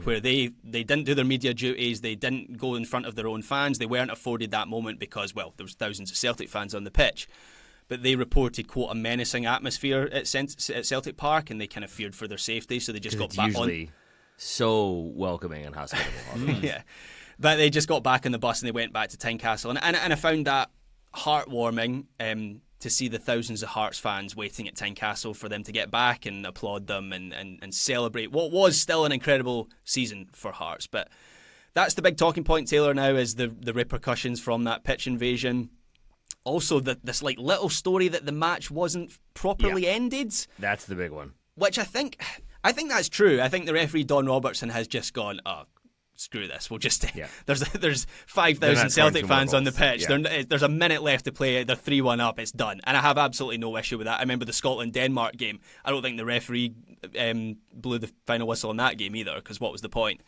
Where they didn't do their media duties, they didn't go in front of their own fans, they weren't afforded that moment because, well, there was thousands of Celtic fans on the pitch. But they reported, quote, a menacing atmosphere at Celtic Park, and they kind of feared for their safety, so they just got back usually on. So welcoming and hospitable. Yeah, but they just got back on the bus and they went back to Tynecastle, and I found that heartwarming to see the thousands of Hearts fans waiting at Tynecastle for them to get back and applaud them and celebrate what was still an incredible season for Hearts. But that's the big talking point, Taylor, now is the repercussions from that pitch invasion. Also, this like little story that the match wasn't properly ended. That's the big one. Which I think that's true. I think the referee Don Robertson has just gone, oh, screw this. We'll just there's 5,000 Celtic fans on the pitch. Yeah. There's a minute left to play. They're 3-1 up. It's done. And I have absolutely no issue with that. I remember the Scotland-Denmark game. I don't think the referee blew the final whistle in that game either, because what was the point?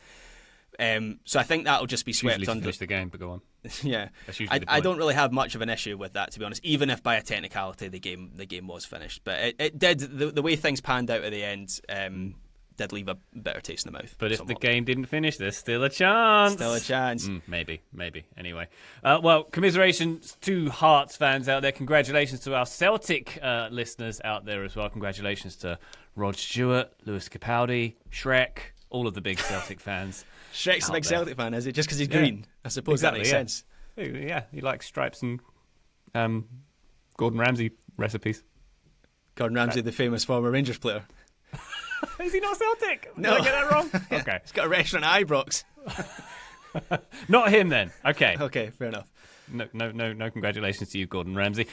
So I think that'll just be swept usually under. Finish the game, but go on. Yeah, I don't really have much of an issue with that, to be honest. Even if by a technicality the game was finished, but it did the way things panned out at the end did leave a bitter taste in the mouth. But somewhat. If the game didn't finish, there's still a chance. Still a chance. Maybe. Anyway, well, commiserations to Hearts fans out there. Congratulations to our Celtic listeners out there as well. Congratulations to Rod Stewart, Lewis Capaldi, Shrek, all of the big Celtic fans. Shrek's a big Celtic fan, is it? Just because he's green? I suppose that makes sense. Yeah, he likes stripes and Gordon Ramsay recipes. Gordon Ramsay, the famous former Rangers player. Is he not Celtic? No. Did I get that wrong? Okay. He's got a restaurant at Ibrox. Not him then. Okay. Okay, fair enough. No congratulations to you, Gordon Ramsay.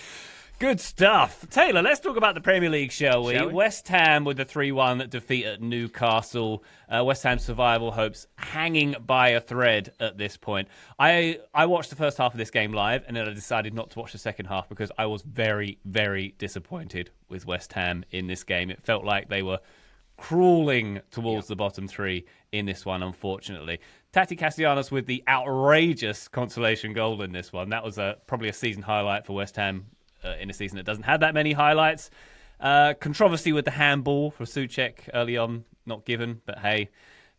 Good stuff. Taylor, let's talk about the Premier League, shall we? West Ham with the 3-1 defeat at Newcastle. West Ham's survival hopes hanging by a thread at this point. I watched the first half of this game live, and then I decided not to watch the second half because I was very, very disappointed with West Ham in this game. It felt like they were crawling towards the bottom three in this one, unfortunately. Tati Castellanos with the outrageous consolation goal in this one. That was probably a season highlight for West Ham. In a season that doesn't have that many highlights. Controversy with the handball for Souček early on, not given, but hey,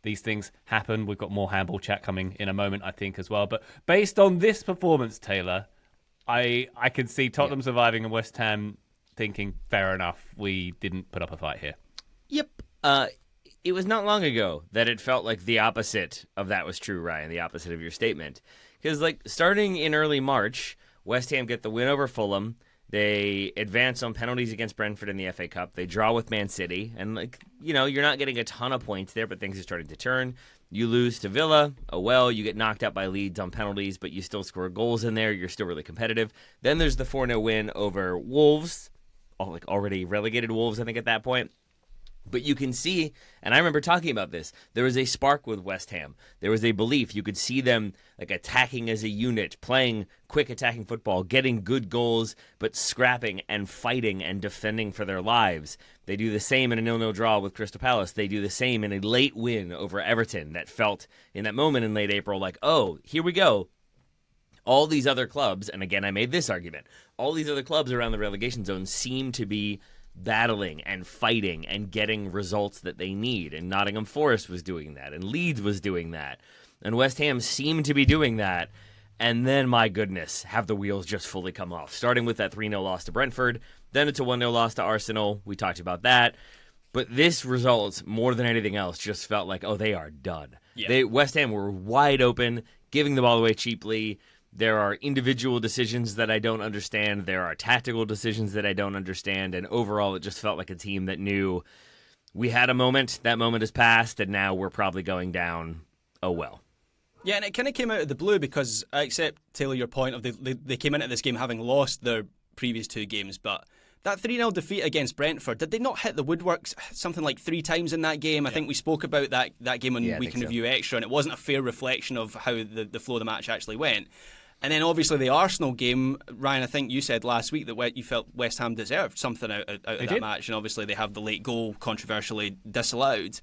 these things happen. We've got more handball chat coming in a moment, I think, as well. But based on this performance, Taylor, I can see Tottenham surviving and West Ham thinking, fair enough, we didn't put up a fight here. Yep. It was not long ago that it felt like the opposite of that was true, Ryan, the opposite of your statement. Because, starting in early March, West Ham get the win over Fulham. They advance on penalties against Brentford in the FA Cup. They draw with Man City. And, you're not getting a ton of points there, but things are starting to turn. You lose to Villa. Oh, well, you get knocked out by Leeds on penalties, but you still score goals in there. You're still really competitive. Then there's the 4-0 win over Wolves. Already relegated Wolves, I think, at that point. But you can see, and I remember talking about this, there was a spark with West Ham. There was a belief. You could see them attacking as a unit, playing quick attacking football, getting good goals, but scrapping and fighting and defending for their lives. They do the same in a 0-0 draw with Crystal Palace. They do the same in a late win over Everton that felt in that moment in late April like, oh, here we go. All these other clubs, and again, I made this argument, all these other clubs around the relegation zone seem to be battling and fighting and getting results that they need. And Nottingham Forest was doing that, and Leeds was doing that, and West Ham seemed to be doing that. And then, my goodness, have the wheels just fully come off. Starting with that 3-0 loss to Brentford, then it's a 1-0 loss to Arsenal. We talked about that. But this result, more than anything else, just felt like, oh, they are done. Yeah. West Ham were wide open, giving the ball away cheaply. There are individual decisions that I don't understand. There are tactical decisions that I don't understand. And overall, it just felt like a team that knew we had a moment, that moment has passed, and now we're probably going down, oh well. Yeah, and it kind of came out of the blue because I accept, Taylor, your point of they came into this game having lost their previous 2 games, but that 3-0 defeat against Brentford, did they not hit the woodworks something like 3 times in that game? I think we spoke about that game on Week in Review Extra, and it wasn't a fair reflection of how the flow of the match actually went. And then obviously the Arsenal game, Ryan, I think you said last week that you felt West Ham deserved something out of that match, and obviously they have the late goal controversially disallowed.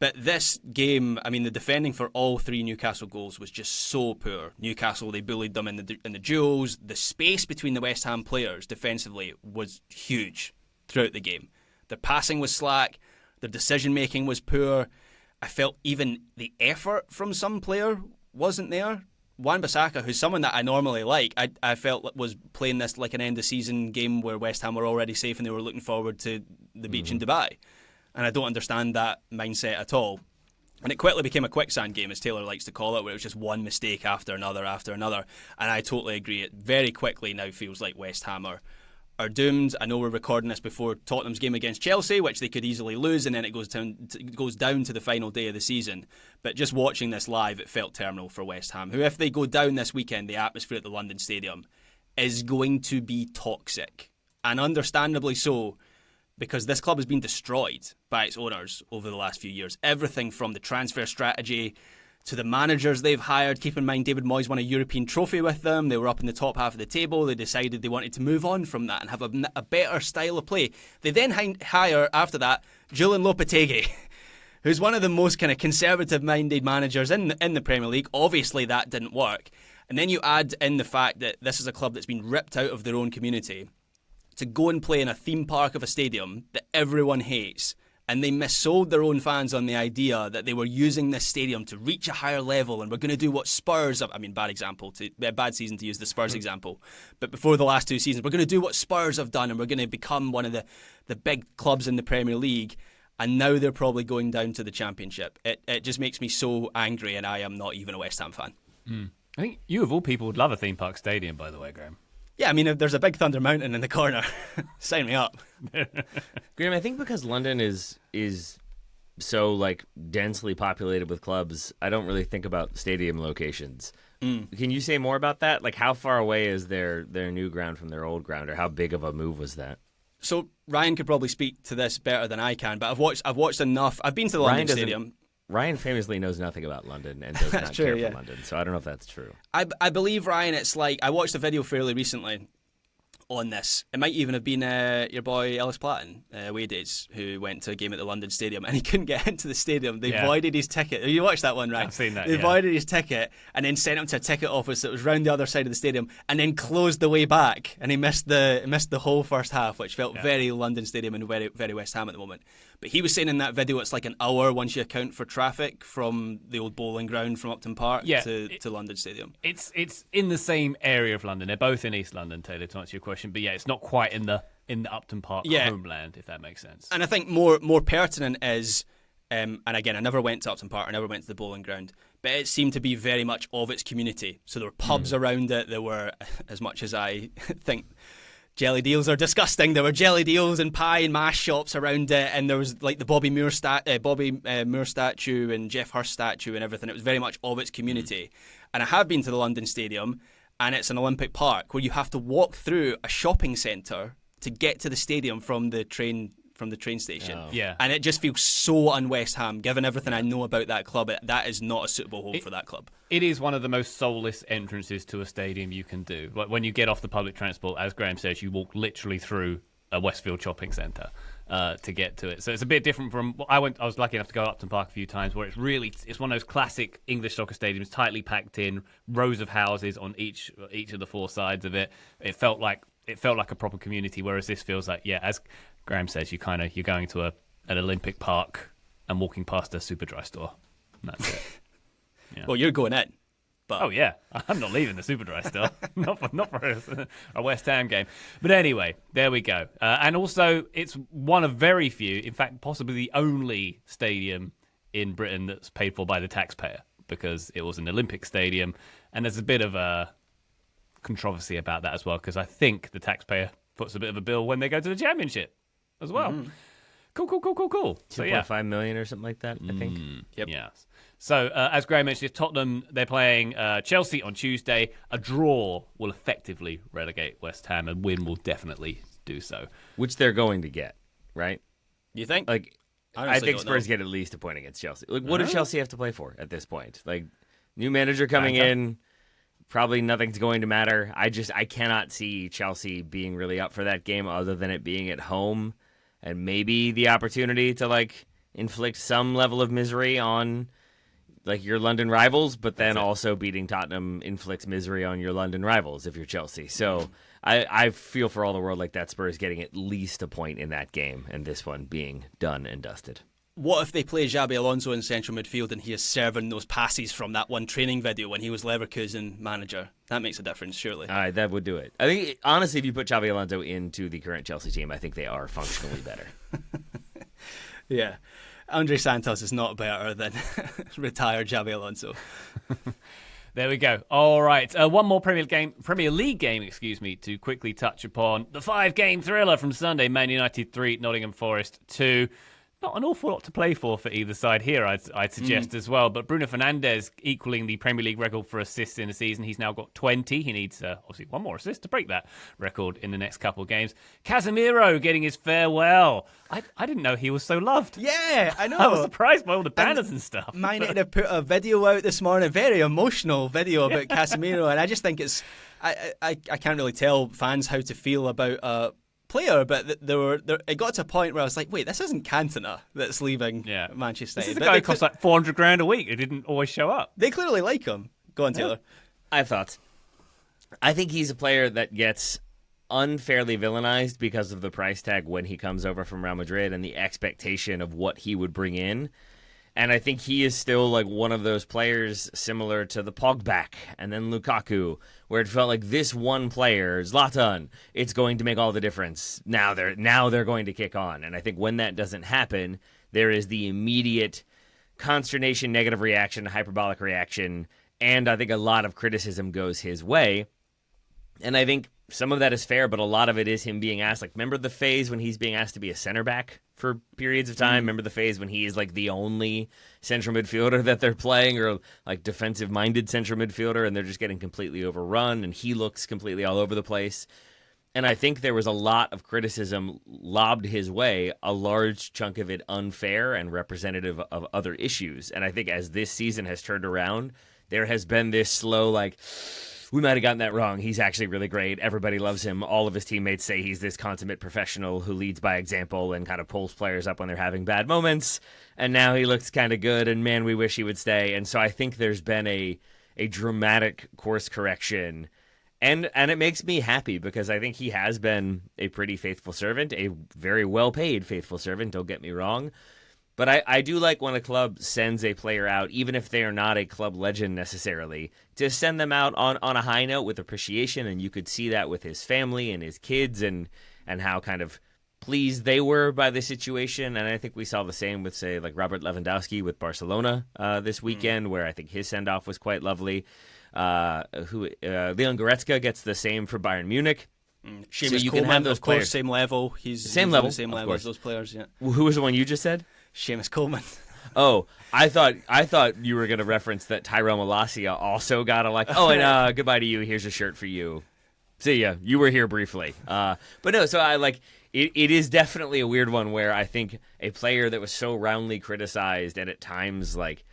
But this game, I mean, the defending for all 3 Newcastle goals was just so poor. Newcastle, they bullied them in the duels. The space between the West Ham players defensively was huge throughout the game. Their passing was slack. Their decision-making was poor. I felt even the effort from some player wasn't there. Wan-Bissaka, who's someone that I normally like, I felt was playing this like an end-of-season game where West Ham were already safe and they were looking forward to the beach in Dubai. And I don't understand that mindset at all. And it quickly became a quicksand game, as Taylor likes to call it, where it was just one mistake after another. And I totally agree. It very quickly now feels like West Ham are doomed. I know we're recording this before Tottenham's game against Chelsea, which they could easily lose, and then it goes down to the final day of the season. But just watching this live, it felt terminal for West Ham, who, if they go down this weekend, the atmosphere at the London Stadium is going to be toxic. And understandably so, because this club has been destroyed by its owners over the last few years. Everything from the transfer strategy to the managers they've hired. Keep in mind, David Moyes won a European trophy with them. They were up in the top half of the table. They decided they wanted to move on from that and have a better style of play. They then hire, after that, Julian Lopetegui, who's one of the most kind of conservative-minded managers in the Premier League. Obviously, that didn't work. And then you add in the fact that this is a club that's been ripped out of their own community to go and play in a theme park of a stadium that everyone hates, and they missold their own fans on the idea that they were using this stadium to reach a higher level and we're going to do what Spurs have. I mean, bad season to use the Spurs example, but before the last 2 seasons, we're going to do what Spurs have done and we're going to become one of the big clubs in the Premier League, and now they're probably going down to the Championship. It just makes me so angry, and I am not even a West Ham fan. I think you, of all people, would love a theme park stadium, by the way, Graham. Yeah, I mean, if there's a big Thunder Mountain in the corner, sign me up. Graham, I think because London is so like densely populated with clubs, I don't really think about stadium locations. Can you say more about that? Like, how far away is their new ground from their old ground, or how big of a move was that? So Ryan could probably speak to this better than I can, but I've watched enough. I've been to the London Stadium. Ryan famously knows nothing about London and does not care for London, so I don't know if that's true. I believe, Ryan, it's like, I watched a video fairly recently on this. It might even have been your boy Ellis Platten, away days, who went to a game at the London Stadium and he couldn't get into the stadium. They voided his ticket. You watched that one, right? I've seen that. They voided his ticket and then sent him to a ticket office that was round the other side of the stadium, and then closed the way back, and he missed the whole first half, which felt very London Stadium and very, very West Ham at the moment. But he was saying in that video it's like an hour once you account for traffic from the old bowling ground from Upton Park to London Stadium. It's in the same area of London. They're both in East London, Taylor, to answer your question. But yeah, it's not quite in the Upton Park homeland, if that makes sense. And I think more pertinent is, and again, I never went to Upton Park, I never went to the bowling ground, but it seemed to be very much of its community. So there were pubs around it. There were, as much as I think jelly deals are disgusting, there were jelly deals and pie and mash shops around it, and there was like the Bobby Moore statue and Jeff Hurst statue and everything. It was very much of its community. And I have been to the London Stadium, and it's an Olympic Park where you have to walk through a shopping centre to get to the stadium from the train station. And it just feels so un-West Ham, given everything I know about that club. That is not a suitable home for that club. It is one of the most soulless entrances to a stadium you can do. Like, when you get off the public transport, as Graham says, you walk literally through a Westfield shopping centre to get to it. So it's a bit different from I was lucky enough to go to Upton Park a few times, where it's one of those classic English soccer stadiums, tightly packed in, rows of houses on each of the 4 sides of it. It felt like a proper community, whereas this feels like, as Graham says, you're going to an Olympic Park and walking past a Superdry store. And that's it. Well, you're going in. But Oh yeah, I'm not leaving the Superdry still. not for a West Ham game. But anyway, there we go. And also, it's one of very few, in fact, possibly the only stadium in Britain that's paid for by the taxpayer, because it was an Olympic stadium, and there's a bit of a controversy about that as well, because I think the taxpayer puts a bit of a bill when they go to the Championship as well. Cool. So yeah, 2.5 million or something like that, I think. Yep. Yes. So, as Graham mentioned, Tottenham, they're playing Chelsea on Tuesday. A draw will effectively relegate West Ham, and win will definitely do so. Which they're going to get, right? you think? Like, I honestly think don't Spurs know. get at least a point against Chelsea. Like, what does Chelsea have to play for at this point? Like, new manager coming in, probably nothing's going to matter. I cannot see Chelsea being really up for that game other than it being at home and maybe the opportunity to, like, inflict some level of misery on, like, your London rivals, but then also beating Tottenham inflicts misery on your London rivals if you're Chelsea. So I feel for all the world like that Spurs getting at least a point in that game, and this one being done and dusted. What if they play Xabi Alonso in central midfield and he is serving those passes from that one training video when he was Leverkusen manager? That makes a difference, surely. That would do it. I think, honestly, if you put Xabi Alonso into the current Chelsea team, I think they are functionally better. Yeah. Andre Santos is not better than retired Xabi Alonso. There we go. All right. One more Premier League game, to quickly touch upon. The 5-game thriller from Sunday. Man United 3, Nottingham Forest 2. Not an awful lot to play for either side here, I'd suggest as well. But Bruno Fernandes equaling the Premier League record for assists in a season. He's now got 20. He needs, obviously, one more assist to break that record in the next couple of games. Casemiro getting his farewell. I didn't know he was so loved. Yeah, I know. I was surprised by all the banners and stuff. Man United have put a video out this morning, a very emotional video about Casemiro, and I just think it's... I can't really tell fans how to feel about... player, but it got to a point where I was like, wait, this isn't Cantona that's leaving Manchester This is United. the guy who costs like $400,000 a week who didn't always show up. They clearly like him. Go on, Taylor. I have thoughts. I think he's a player that gets unfairly villainized because of the price tag when he comes over from Real Madrid and the expectation of what he would bring in. And I think he is still like one of those players similar to the Pogba and then Lukaku, where it felt like this one player, Zlatan, it's going to make all the difference. Now they're going to kick on. And I think when that doesn't happen, there is the immediate consternation, negative reaction, hyperbolic reaction, and I think a lot of criticism goes his way. And I think some of that is fair, but a lot of it is him being asked, like, remember the phase when he's being asked to be a center back for periods of time? Remember the phase when he is, like, the only central midfielder that they're playing, or, like, defensive-minded central midfielder, and they're just getting completely overrun, and he looks completely all over the place. And I think there was a lot of criticism lobbed his way, a large chunk of it unfair and representative of other issues. And I think as this season has turned around, there has been this slow, like... we might have gotten that wrong. He's actually really great. Everybody loves him. All of his teammates say he's this consummate professional who leads by example and kind of pulls players up when they're having bad moments. And now he looks kind of good, and man, we wish he would stay. And so I think there's been a dramatic course correction. And it makes me happy because I think he has been a pretty faithful servant, a very well-paid faithful servant, don't get me wrong. But I do like when a club sends a player out, even if they are not a club legend necessarily, to send them out on a high note with appreciation. And you could see that with his family and his kids and how kind of pleased they were by the situation. And I think we saw the same with, say, like Robert Lewandowski with Barcelona this weekend, where I think his send-off was quite lovely. Leon Goretzka gets the same for Bayern Munich. Seamus So you Coleman, can have those of course, players. same level. He's Same on level, the same of level as course. those players. Yeah, Who was the one you just said? Seamus Coleman. Oh, I thought you were going to reference that Tyrell Malacia also got a and goodbye to you. Here's a shirt for you. See ya. You were here briefly. But no, so I like it. It is definitely a weird one where I think a player that was so roundly criticized and at times like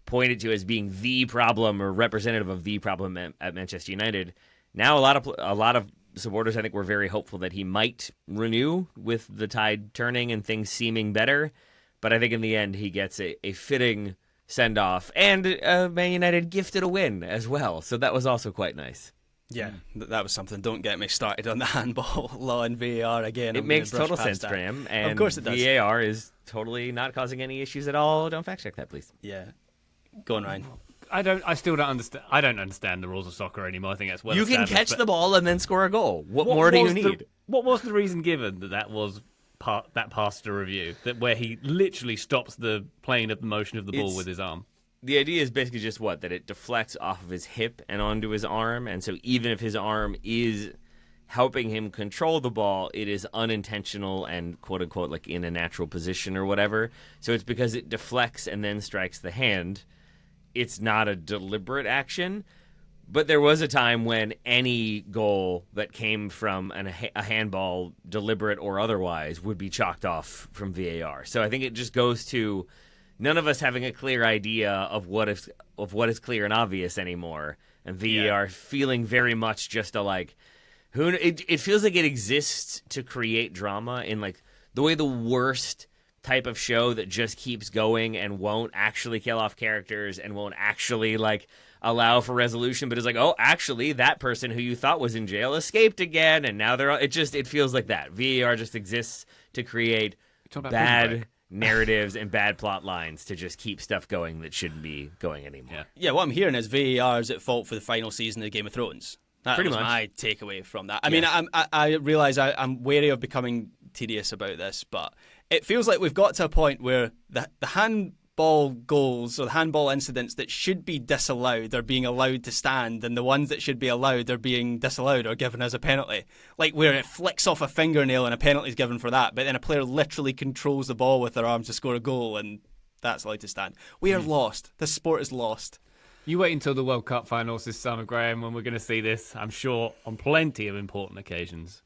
pointed to as being the problem or representative of the problem at Manchester United. Now a lot of supporters I think were very hopeful that he might renew with the tide turning and things seeming better. But I think in the end, he gets a fitting send-off. And Man United gifted a win as well. So that was also quite nice. Yeah, that was something. Don't get me started on the handball law and VAR again. It makes total sense, Graham. And of course it does. VAR is totally not causing any issues at all. Don't fact-check that, please. Yeah. Go on, Ryan. I still don't understand. I don't understand the rules of soccer anymore. I think that's well You can established, catch the ball and then score a goal. What more do you need? What was the reason given that was that passed a review, where he literally stops the plane of the motion of the ball with his arm? The idea is basically just that it deflects off of his hip and onto his arm, and so even if his arm is helping him control the ball, it is unintentional and quote unquote like in a natural position or whatever. So it's because it deflects and then strikes the hand. It's not a deliberate action. But there was a time when any goal that came from a handball, deliberate or otherwise, would be chalked off from VAR. So I think it just goes to none of us having a clear idea of what is clear and obvious anymore, and VAR feeling very much just it feels like it exists to create drama in like the way the worst type of show that just keeps going and won't actually kill off characters and won't actually like allow for resolution, but it's like, oh, actually, that person who you thought was in jail escaped again, and now it feels like that. VAR just exists to create bad narratives and bad plot lines to just keep stuff going that shouldn't be going anymore. Yeah, what I'm hearing is VAR is at fault for the final season of Game of Thrones. That Pretty was much my takeaway from that. I mean, I realise I'm wary of becoming tedious about this, but it feels like we've got to a point where the handball goals or the handball incidents that should be disallowed are being allowed to stand, and the ones that should be allowed are being disallowed or given as a penalty. Like where it flicks off a fingernail and a penalty is given for that, but then a player literally controls the ball with their arm to score a goal, and that's allowed to stand. We are lost. This sport is lost. You wait until the World Cup finals this summer, Graham, when we're going to see this, I'm sure, on plenty of important occasions.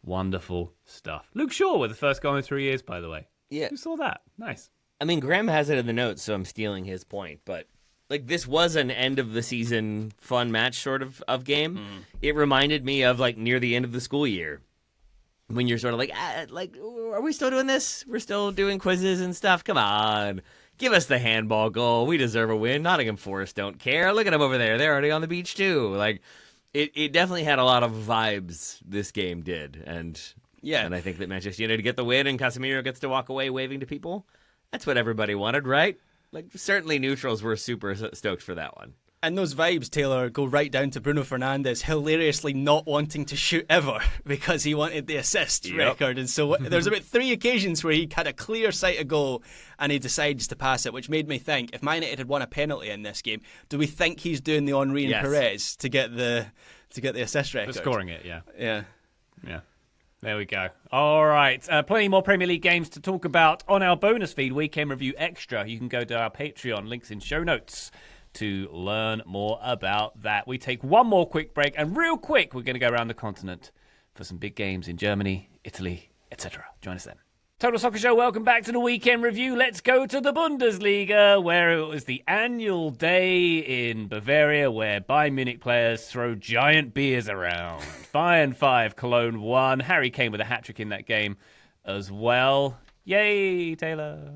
Wonderful stuff. Luke Shaw with the first goal in 3 years, by the way. Yeah. Who saw that? Nice. I mean, Graham has it in the notes, so I'm stealing his point, but like this was an end of the season fun match sort of game. It reminded me of like near the end of the school year when you're sort of like, are we still doing this? We're still doing quizzes and stuff. Come on. Give us the handball goal. We deserve a win. Nottingham Forest don't care. Look at them over there. They're already on the beach too. Like it definitely had a lot of vibes, this game did. And I think that Manchester United get the win and Casemiro gets to walk away waving to people. That's what everybody wanted, right? Like, certainly neutrals were super stoked for that one. And those vibes, Taylor, go right down to Bruno Fernandes hilariously not wanting to shoot ever because he wanted the assist record. And so there's about 3 occasions where he had a clear sight of goal and he decides to pass it, which made me think, if Man United had won a penalty in this game, do we think he's doing the Henry and Perez to get the assist record? For scoring it, yeah. Yeah. There we go. All right. Plenty more Premier League games to talk about on our bonus feed, Weekend Review Extra. You can go to our Patreon, links in show notes, to learn more about that. We take one more quick break, and real quick, we're going to go around the continent for some big games in Germany, Italy, etc. Join us then. Total Soccer Show, welcome back to the Weekend Review. Let's go to the Bundesliga, where it was the annual day in Bavaria where Bayern Munich players throw giant beers around. Bayern 5, Cologne 1. Harry Kane with a hat-trick in that game as well. Yay, Taylor.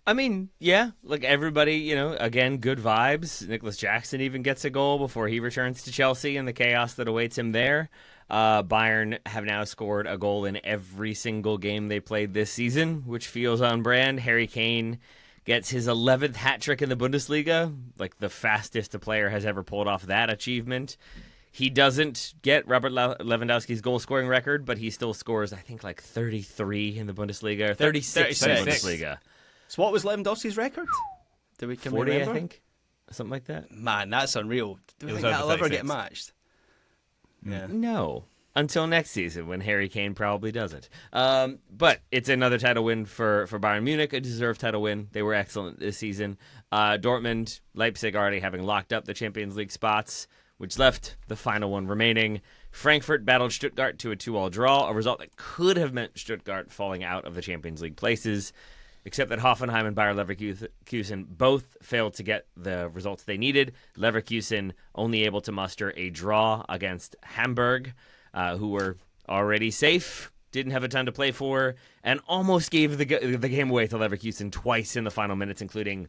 I mean, yeah, like everybody, again, good vibes. Nicholas Jackson even gets a goal before he returns to Chelsea and the chaos that awaits him there. Bayern have now scored a goal in every single game they played this season, which feels on brand. Harry Kane gets his 11th hat trick in the Bundesliga, like the fastest a player has ever pulled off that achievement. He doesn't get Robert Lewandowski's goal-scoring record, but he still scores, I think, like 33 in the Bundesliga, or 36 in the Bundesliga. So what was Lewandowski's record? Can 40, we remember? I think. Something like that. Man, that's unreal. Do we think that'll ever get matched? Yeah. No. Until next season, when Harry Kane probably doesn't. But it's another title win for Bayern Munich, a deserved title win. They were excellent this season. Dortmund, Leipzig already having locked up the Champions League spots, which left the final one remaining. Frankfurt battled Stuttgart to a 2-2 draw, a result that could have meant Stuttgart falling out of the Champions League places, except that Hoffenheim and Bayer Leverkusen both failed to get the results they needed. Leverkusen only able to muster a draw against Hamburg, who were already safe, didn't have a ton to play for, and almost gave the game away to Leverkusen twice in the final minutes, including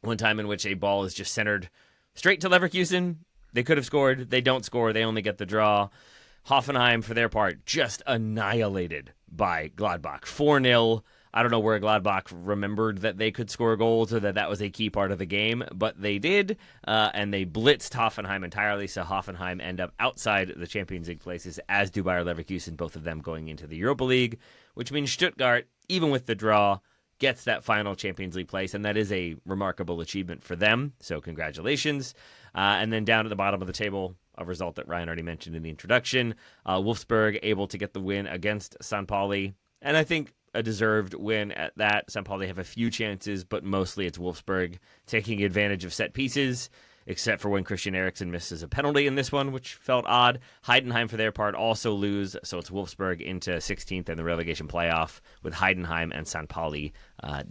one time in which a ball is just centered straight to Leverkusen. They could have scored. They don't score. They only get the draw. Hoffenheim, for their part, just annihilated by Gladbach. 4-0. I don't know where Gladbach remembered that they could score goals or that was a key part of the game, but they did, and they blitzed Hoffenheim entirely, so Hoffenheim end up outside the Champions League places, as do Bayer Leverkusen, both of them going into the Europa League, which means Stuttgart, even with the draw, gets that final Champions League place, and that is a remarkable achievement for them, so congratulations. And then down at the bottom of the table, a result that Ryan already mentioned in the introduction, Wolfsburg able to get the win against St. Pauli, and I think a deserved win at that. St. Pauli have a few chances, but mostly it's Wolfsburg taking advantage of set pieces, except for when Christian Eriksen misses a penalty in this one, which felt odd. Heidenheim, for their part, also lose, so it's Wolfsburg into 16th in the relegation playoff, with Heidenheim and St. Pauli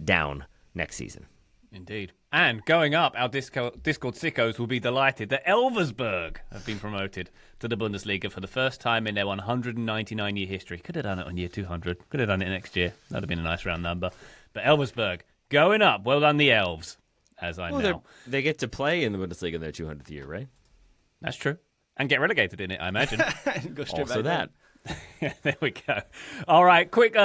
down next season. Indeed. And going up, our Discord sickos will be delighted that Elversberg have been promoted to the Bundesliga for the first time in their 199-year history. Could have done it on year 200. Could have done it next year. That would have been a nice round number. But Elversberg, going up. Well done, the Elves, as I know. They get to play in the Bundesliga in their 200th year, right? That's true. And get relegated in it, I imagine. Go straight Also that. There we go. All right, quick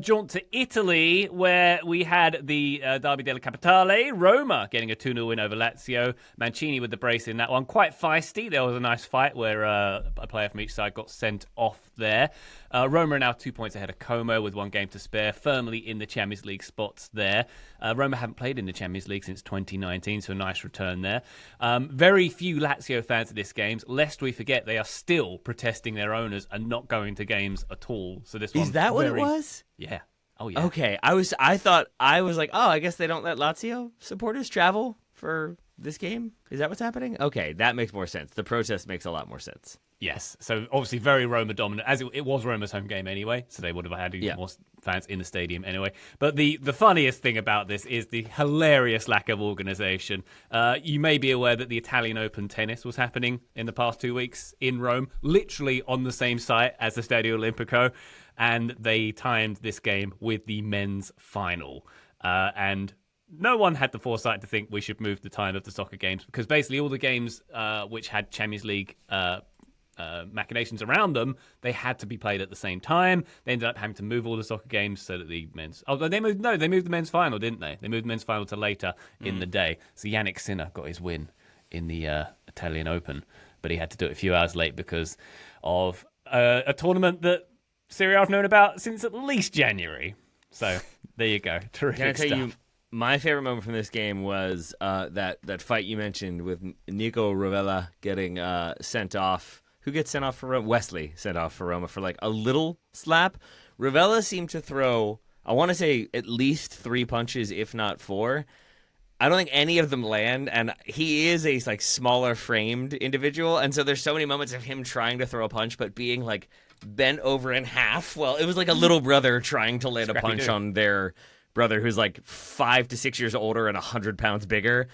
jaunt to Italy, where we had the Derby della Capitale, Roma getting a 2-0 win over Lazio. Mancini with the brace in that one. Quite feisty. There was a nice fight where a player from each side got sent off there. Roma are now 2 points ahead of Como with 1 game to spare, firmly in the Champions League spots there. Roma haven't played in the Champions League since 2019, so a nice return there. Very few Lazio fans at this game, lest we forget they are still protesting their owners and not going to games at all. So this Is that what it was? Yeah. Oh yeah. Okay. I was like, oh, I guess they don't let Lazio supporters travel for this game. Is that what's happening? Okay, that makes more sense. The protest makes a lot more sense. Yes, so obviously very Roma dominant, as it was Roma's home game anyway, so they would have had more fans in the stadium anyway. But the funniest thing about this is the hilarious lack of organisation. You may be aware that the Italian Open tennis was happening in the past 2 weeks in Rome, literally on the same site as the Stadio Olimpico, and they timed this game with the men's final. And no one had the foresight to think we should move the time of the soccer games, because basically all the games which had Champions League machinations around them, they had to be played at the same time. They ended up having to move all the soccer games so that the men's... they moved the men's final, didn't they? They moved the men's final to later in the day. So Yannick Sinner got his win in the Italian Open, but he had to do it a few hours late because of a tournament that Serie A have known about since at least January. So there you go. Terrific stuff. You, my favorite moment from this game was that fight you mentioned with Nico Rovella getting sent off. Who gets sent off for Roma? Wesley sent off for Roma for like a little slap. Rovella seemed to throw, I want to say, at least 3 punches, if not 4. I don't think any of them land, and he is a like smaller framed individual, and so there's so many moments of him trying to throw a punch but being like bent over in half. Well, it was like a little brother trying to land a punch on their brother who's like 5 to 6 years older and 100 pounds bigger,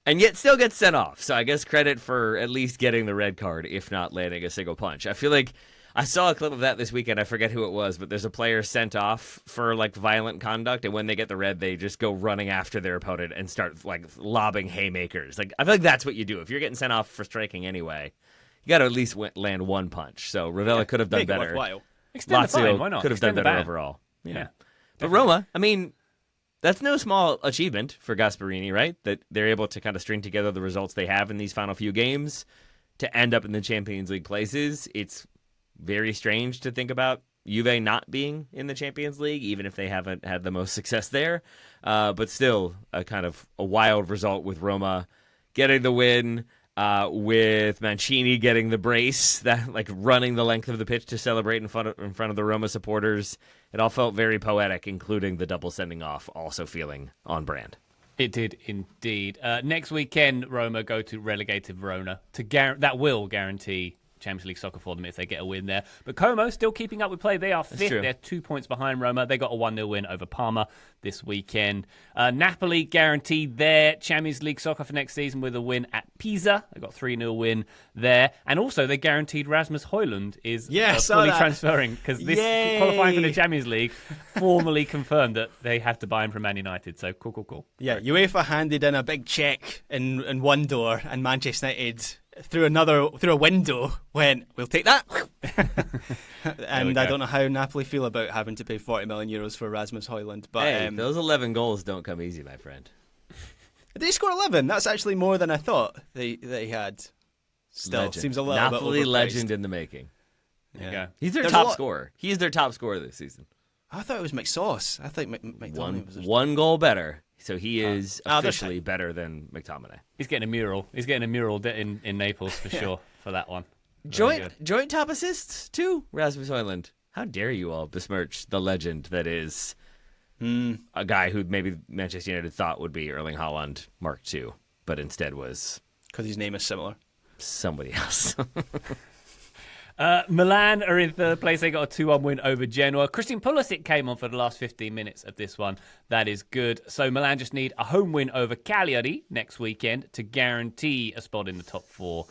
and yet still gets sent off. So I guess credit for at least getting the red card, if not landing a single punch. I feel like I saw a clip of that this weekend. I forget who it was, but there's a player sent off for like violent conduct, and when they get the red, they just go running after their opponent and start like lobbing haymakers. Like, I feel like that's what you do if you're getting sent off for striking anyway. You got to at least land 1 punch. So Ravella could have done better. Extend the fine, why not? Could have done better overall. Yeah. But Roma, I mean, that's no small achievement for Gasperini, right? That they're able to kind of string together the results they have in these final few games to end up in the Champions League places. It's very strange to think about Juve not being in the Champions League, even if they haven't had the most success there. But still, a kind of a wild result with Roma getting the win, with Mancini getting the brace, that like running the length of the pitch to celebrate in front of the Roma supporters. It all felt very poetic, including the double sending off, also feeling on brand. It did indeed. Next weekend, Roma go to relegated Verona. That will guarantee Champions League soccer for them if they get a win there. But Como still keeping up with play. They are 5th. They're 2 points behind Roma. They got a 1-0 win over Parma this weekend. Napoli guaranteed their Champions League soccer for next season with a win at Pisa. They got a 3-0 win there. And also they guaranteed Rasmus Højlund is fully transferring, because this qualifying for the Champions League formally confirmed that they have to buy him from Man United. So cool. Yeah, UEFA handed in a big check in one door, and Manchester United through a window went, we'll take that. And I don't know how Napoli feel about having to pay 40 million euros for Rasmus Højlund. But hey, those 11 goals don't come easy, my friend. Did he score 11? That's actually more than I thought that he had. Still, Legend. seems a little Napoli bit overpriced. legend in the making. Yeah. He's their There's top scorer. He is their top scorer this season. I thought it was McSauce. I think McTominay was... One goal better. So he is they're officially better than McTominay. He's getting a mural. He's getting a mural in Naples for sure for that one. Joint top assists too, Rasmus Højlund. How dare you all besmirch the legend that is a guy who maybe Manchester United thought would be Erling Haaland Mark II, but instead was... Because his name is similar. Somebody else. Milan are in third place. They got a 2-1 win over Genoa. Christian Pulisic came on for the last 15 minutes of this one. That is good. So Milan just need a home win over Cagliari next weekend to guarantee a spot in the top four.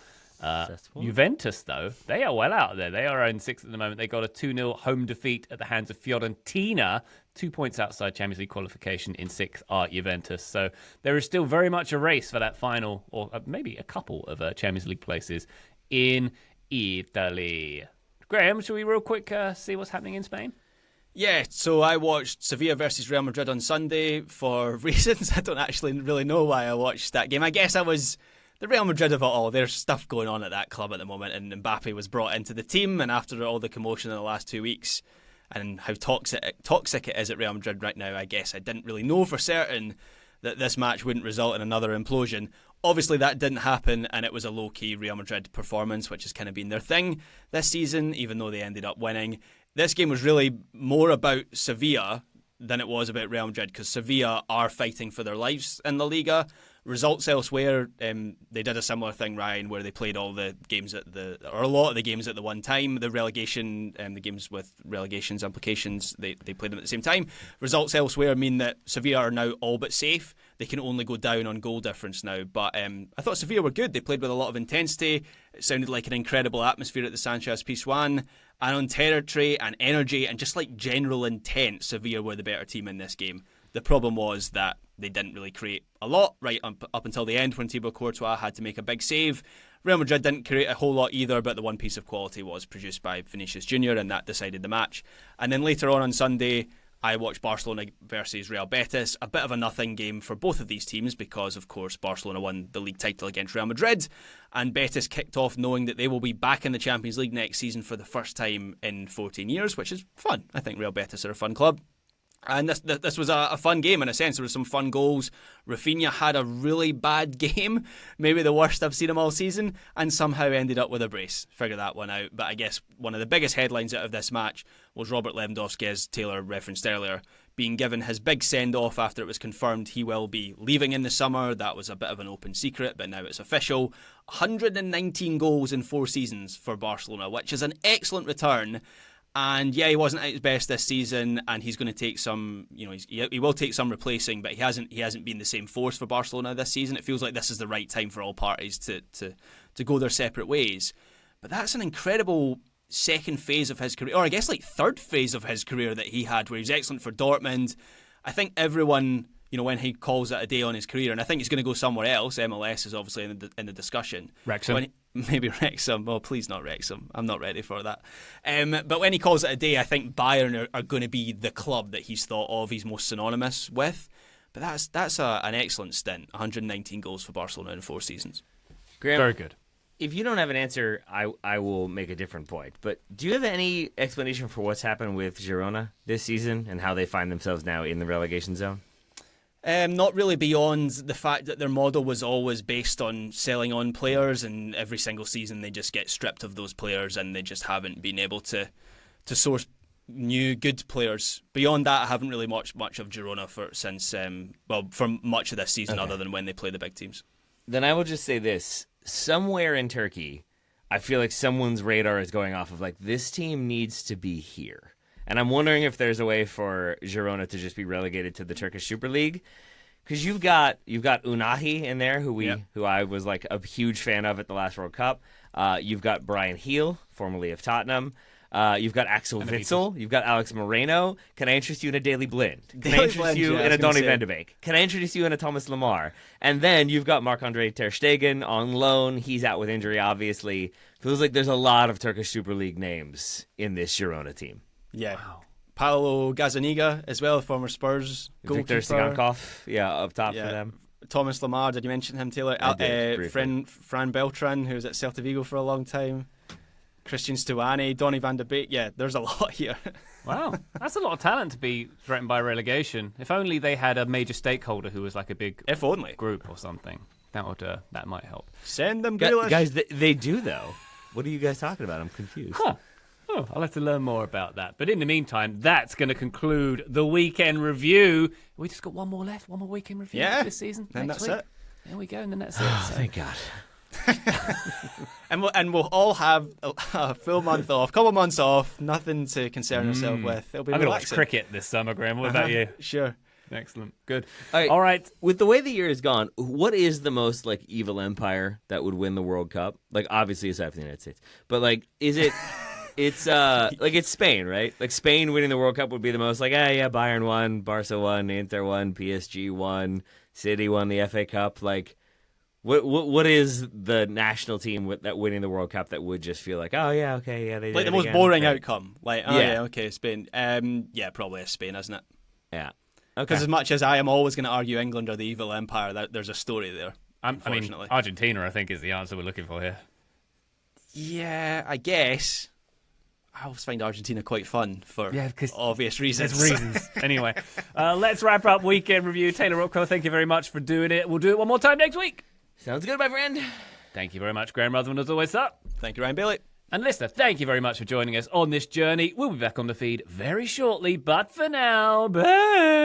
Juventus, though, they are well out there. They are in sixth at the moment. They got a 2-0 home defeat at the hands of Fiorentina. 2 points outside Champions League qualification. In sixth are Juventus. So there is still very much a race for that final, or maybe a couple of Champions League places in Italy. Graham, shall we real quick see what's happening in Spain? Yeah, so I watched Sevilla versus Real Madrid on Sunday for reasons I don't actually really know why I watched that game. I guess I was the Real Madrid of it all. There's stuff going on at that club at the moment, and Mbappe was brought into the team, and after all the commotion in the last 2 weeks and how toxic it is at Real Madrid right now, I guess I didn't really know for certain that this match wouldn't result in another implosion. Obviously, that didn't happen, and it was a low-key Real Madrid performance, which has kind of been their thing this season, even though they ended up winning. This game was really more about Sevilla than it was about Real Madrid, because Sevilla are fighting for their lives in the Liga. Results elsewhere, they did a similar thing, Ryan, where they played all the games a lot of the games at the one time. The relegation, the games with relegations implications, they played them at the same time. Results elsewhere mean that Sevilla are now all but safe. They can only go down on goal difference now. But I thought Sevilla were good. They played with a lot of intensity. It sounded like an incredible atmosphere at the Sanchez-Pizjuan. And on territory and energy and just like general intent, Sevilla were the better team in this game. The problem was that they didn't really create a lot right up until the end when Thibaut Courtois had to make a big save. Real Madrid didn't create a whole lot either, but the one piece of quality was produced by Vinicius Jr. and that decided the match. And then later on Sunday, I watched Barcelona versus Real Betis, a bit of a nothing game for both of these teams because, of course, Barcelona won the league title against Real Madrid, and Betis kicked off knowing that they will be back in the Champions League next season for the first time in 14 years, which is fun. I think Real Betis are a fun club. And this was a fun game in a sense. There were some fun goals. Rafinha had a really bad game, maybe the worst I've seen him all season, and somehow ended up with a brace. Figure that one out. But I guess one of the biggest headlines out of this match was Robert Lewandowski, as Taylor referenced earlier, being given his big send-off after it was confirmed he will be leaving in the summer. That was a bit of an open secret, but now it's official. 119 goals in 4 seasons for Barcelona, which is an excellent return. And yeah, he wasn't at his best this season, and he's going to take some, he will take some replacing, but he hasn't been the same force for Barcelona this season. It feels like this is the right time for all parties to go their separate ways. But that's an incredible second phase of his career, or I guess like third phase of his career that he had, where he was excellent for Dortmund. I think everyone, when he calls it a day on his career, and I think he's going to go somewhere else. MLS is obviously in the discussion. Wrexham. Maybe Wrexham. Well, please not Wrexham. I'm not ready for that. But when he calls it a day, I think Bayern are going to be the club that he's thought of, he's most synonymous with. But that's an excellent stint. 119 goals for Barcelona in 4 seasons. Graham, very good. If you don't have an answer, I will make a different point. But do you have any explanation for what's happened with Girona this season and how they find themselves now in the relegation zone? Not really, beyond the fact that their model was always based on selling on players, and every single season they just get stripped of those players and they just haven't been able to source new good players. Beyond that, I haven't really watched much of Girona for much of this season, other than when they play the big teams. Then I will just say this. Somewhere in Turkey, I feel like someone's radar is going off of like, this team needs to be here. And I'm wondering if there's a way for Girona to just be relegated to the Turkish Super League, because you've got Unahi in there, who I was like a huge fan of at the last World Cup. You've got Brian Heel, formerly of Tottenham. You've got Axel Witsel. You've got Alex Moreno. Can I interest you in a Daily Blind? Can I Daily interest Blind, you yeah, in I a was gonna Donny say. van de Beek? Can I introduce you in a Thomas Lemar? And then you've got Marc-Andre Ter Stegen on loan. He's out with injury, obviously. Feels like there's a lot of Turkish Super League names in this Girona team. Yeah. Wow. Paolo Gazzaniga as well, former Spurs goalkeeper. Victor Sigankov, up top for them. Thomas Lemar, did you mention him, Taylor? I did, Fran Beltran, who was at Celta Vigo for a long time. Christian Stuani, Donny van de Beek. Yeah, there's a lot here. Wow, that's a lot of talent to be threatened by relegation. If only they had a major stakeholder who was like a big If only. group or something. That might help. Send them Grealish. Guys, they do, though. What are you guys talking about? I'm confused. Huh. Oh, I'll have to learn more about that. But in the meantime, that's going to conclude the weekend review. We just got one more left, one more weekend review this season. And next that's week. it. There we go, and then that's it. Oh, So. thank God. And we'll all have a full month off, couple months off, nothing to concern ourselves with. It'll be I'm going to watch relaxing. cricket this summer, Graham. What about you? Sure. Excellent. Good. All right. With the way the year has gone, what is the most like evil empire that would win the World Cup? Like obviously aside from the United States, but like is it? It's like it's Spain, right? Like Spain winning the World Cup would be the most like Bayern won, Barca won, Inter won, PSG won, City won the FA Cup. Like what is the national team that winning the World Cup that would just feel like they did Like the it most again. boring Right. outcome. Like Spain. Probably Spain, isn't it? Yeah. Because Okay. as much as I am always going to argue England are the evil empire, there's a story there. I mean, Unfortunately. Argentina, I think, is the answer we're looking for here. Yeah, I guess. I always find Argentina quite fun for obvious reasons. There's reasons. Anyway, let's wrap up weekend review. Taylor Rockwell, thank you very much for doing it. We'll do it one more time next week. Sounds good, my friend. Thank you very much, Graham Rutherford, as always, sir. Thank you, Ryan Bailey. And listener, thank you very much for joining us on this journey. We'll be back on the feed very shortly, but for now, bye.